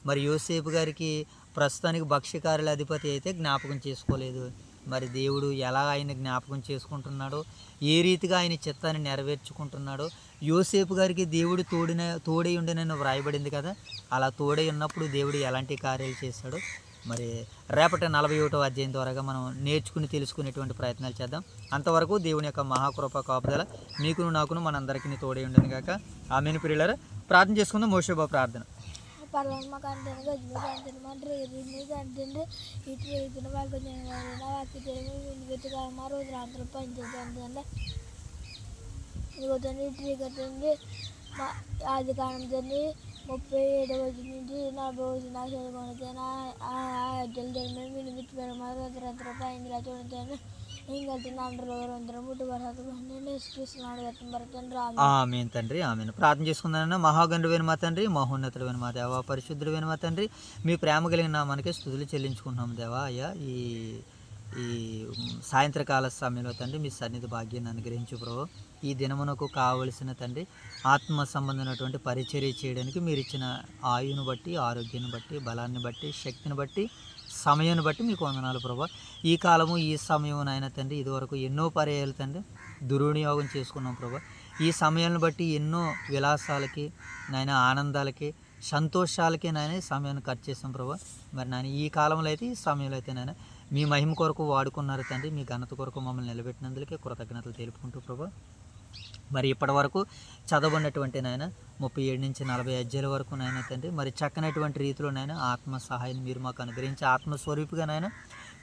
మరి యోసేపు గారికి ప్రస్తుతానికి భక్ష్యకారుల అధిపతి అయితే జ్ఞాపకం చేసుకోలేదు. మరి దేవుడు ఎలా ఆయన జ్ఞాపకం చేసుకుంటున్నాడో, ఏ రీతిగా ఆయన చిత్తాన్ని నెరవేర్చుకుంటున్నాడో, యోసేపు గారికి దేవుడు తోడై ఉండనని వ్రాయబడింది కదా. అలా తోడై ఉన్నప్పుడు దేవుడు ఎలాంటి కార్యాలు చేశాడో మరి రేపటి 41వ అధ్యాయం ద్వారాగా మనం నేర్చుకుని తెలుసుకునేటువంటి ప్రయత్నాలు చేద్దాం. అంతవరకు దేవుని యొక్క మహాకృప కాపుదల మీకును నాకును మనందరికీ తోడై ఉండను గాక. ఆమేన్. ప్రియులారా, ప్రార్థన చేసుకుందాం. మోషేబా ప్రార్థన. ఆది కాలం తండ్రి 37వ నుంచి 40వ నా చదువుకొని అడ్డలు జరిగిన మీరు విచ్చిపోయిన మాత్రం పైందిలా చూడండి ఇంకా తిన్నాండ్రు అందరూ ముట్టు ఆమేన్ తండ్రి, ఆమేన్. ప్రార్థన చేసుకుందానన్నా. మహాగణుడైన మా తండ్రి, మహోన్నతుడైన మా దేవా, పరిశుద్ధుడైన మా తండ్రి, మీ ప్రేమ కలిగిన నామానికి స్తుతులు చెల్లించుకుంటున్నాం దేవా. అయ్యా, ఈ సాయంత్రకాల సమయంలో తండ్రి మీ సన్నిధి భాగ్యాన్ని అనుగ్రహించు ప్రభు. ఈ దినమునకు కావలసిన తండ్రి ఆత్మ సంబంధమైనటువంటి పరిచర్య చేయడానికి మీరు ఇచ్చిన ఆయువును బట్టి, ఆరోగ్యాన్ని బట్టి, బలాన్ని బట్టి, శక్తిని బట్టి, సమయాన్ని బట్టి మీకు వందనాలు ప్రభా. ఈ కాలము ఈ సమయం నాయన తండ్రి ఇదివరకు ఎన్నో పర్యాయాలు తండ్రి దుర్వినియోగం చేసుకున్నాం ప్రభా. ఈ సమయాన్ని బట్టి ఎన్నో విలాసాలకి నాయన, ఆనందాలకి, సంతోషాలకి నాయన సమయాన్ని ఖర్చు చేసాం ప్రభా. మరి నాయన ఈ కాలంలో అయితే, ఈ సమయంలో అయితే నాయన మీ మహిమ కొరకు వాడుకున్నారు తండ్రి. మీ ఘనత కొరకు మమ్మల్ని నిలబెట్టినందుకే కృతజ్ఞతలు తెలుపుకుంటూ ప్రభా మరి ఇప్పటి వరకు చదవబడినటువంటి నాయన 37 నుంచి 40 అధ్యాయుల వరకు నాయన తండ్రి మరి చక్కనటువంటి రీతిలో నాయన ఆత్మ సహాయం మీరు మాకు అనుగ్రహించి ఆత్మస్వరూపిగా నాయన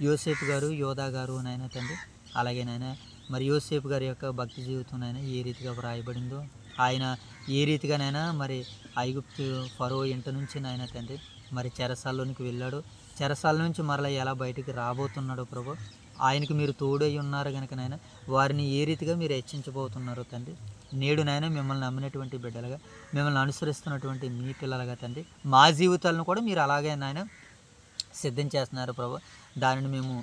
యోసేపు గారు యోధా గారు నాయన తండ్రి అలాగే నాయన మరి యోసేపు గారి యొక్క భక్తి జీవితం నాయన ఏ రీతిగా వ్రాయబడిందో ఆయన ఏ రీతిగానైనా మరి ఐగుప్తు ఫరో ఇంట నుంచి నాయన తండ్రి మరి చెరసాల్లోనికి వెళ్ళాడు, చెరసాల నుంచి మరలా ఎలా బయటికి రాబోతున్నాడో ప్రభు ఆయనకు మీరు తోడై ఉన్నారు కనుక నాయన వారిని ఏ రీతిగా మీరు హెచ్చించబోతున్నారో తండ్రి నేడు నాయన మిమ్మల్ని నమ్మినటువంటి బిడ్డలుగా మిమ్మల్ని అనుసరిస్తున్నటువంటి మీ పిల్లలుగా తండ్రి మా జీవితాలను కూడా మీరు అలాగే నాయన సిద్ధం చేస్తున్నారు ప్రభు దానిని మేము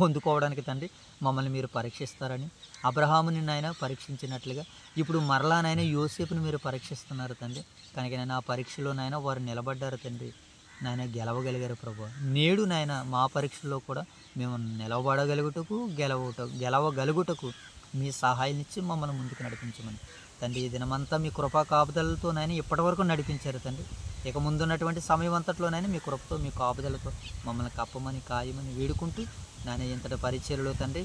పొందుకోవడానికి తండ్రి మమ్మల్ని మీరు పరీక్షిస్తారని అబ్రహాముని నాయన పరీక్షించినట్లుగా ఇప్పుడు మరలా నాయన యోసేపుని మీరు పరీక్షిస్తున్నారు తండ్రి కనుక నాయన ఆ పరీక్షలో నాయన వారు నిలబడ్డారు తండ్రి నాయన గెలవగలిగారు ప్రభు నేడు నాయన మా పరీక్షల్లో కూడా మేము నిలబడగలుగుటకు గెలవగలుగుటకు మీ సహాయాన్నిచ్చి మమ్మల్ని ముందుకు నడిపించమని తండ్రి ఈ దినమంతా మీ కృపా కాపుదలతో నాయన ఇప్పటివరకు నడిపించారు తండ్రి ఇక ముందున్నటువంటి సమయం అంతట్లోనైనా మీ కృపతో మీ కాపుదలతో మమ్మల్ని కప్పమని కాయమని వేడుకుంటూ నాయన ఇంతటి పరిచయలో తండ్రి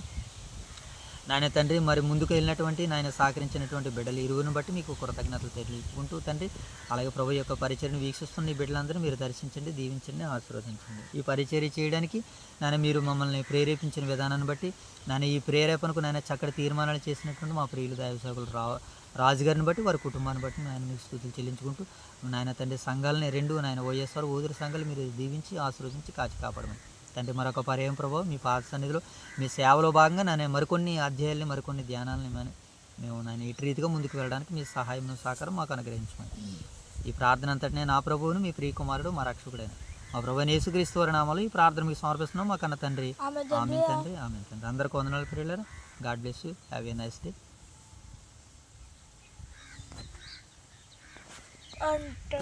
నాయన తండ్రి మరి ముందుకు వెళ్ళినటువంటి నాయన సహకరించినటువంటి బిడ్డలు ఇరువును బట్టి మీకు కృతజ్ఞతలు తెలియకుంటూ తండ్రి అలాగే ప్రభు యొక్క పరిచయను వీక్షిస్తున్న ఈ బిడ్డలందరూ మీరు దర్శించండి దీవించండి ఆశీర్వదించండి ఈ పరిచర్య చేయడానికి నాయన మీరు మమ్మల్ని ప్రేరేపించిన విధానాన్ని బట్టి నాయన ఈ ప్రేరేపణకు నాయన చక్కటి తీర్మానాలు చేసినటువంటి మా ప్రియులు దైవసేవకులు రాజుగారిని బట్టి వారి కుటుంబాన్ని బట్టి నాయన మీకు స్తుతులు చెల్లించుకుంటూ నాయన తండ్రి సంఘాలని రెండు నాయన వైఎస్ఆర్ ఊదిరి సంఘాలు మీరు దీవించి ఆశీర్వదించి కాచి కాపాడమని తండ్రి మరొక పర్యాయం ప్రభావ మీ పాద సన్నిధిలో మీ సేవలో భాగంగా నేను మరికొన్ని అధ్యాయాలని మరికొన్ని ధ్యానాలని మేము నేను ఇటు రీతిగా ముందుకు వెళ్ళడానికి మీ సహాయం సహకారం మాకు అనుగ్రహించమని ఈ ప్రార్థన అంతటినే నా ప్రభువును మీ ప్రియకుమారుడు మా రక్షకుడైన మా ప్రభు యేసుక్రీస్తు వారి నామములో ఈ ప్రార్థన మీకు సమర్పిస్తున్నాం మా కన్న తండ్రి ఆమెన్ తండ్రి ఆమెన్ తండ్రి అందరికీ వందనాలు ప్రియులారా God bless you have a nice day అంటే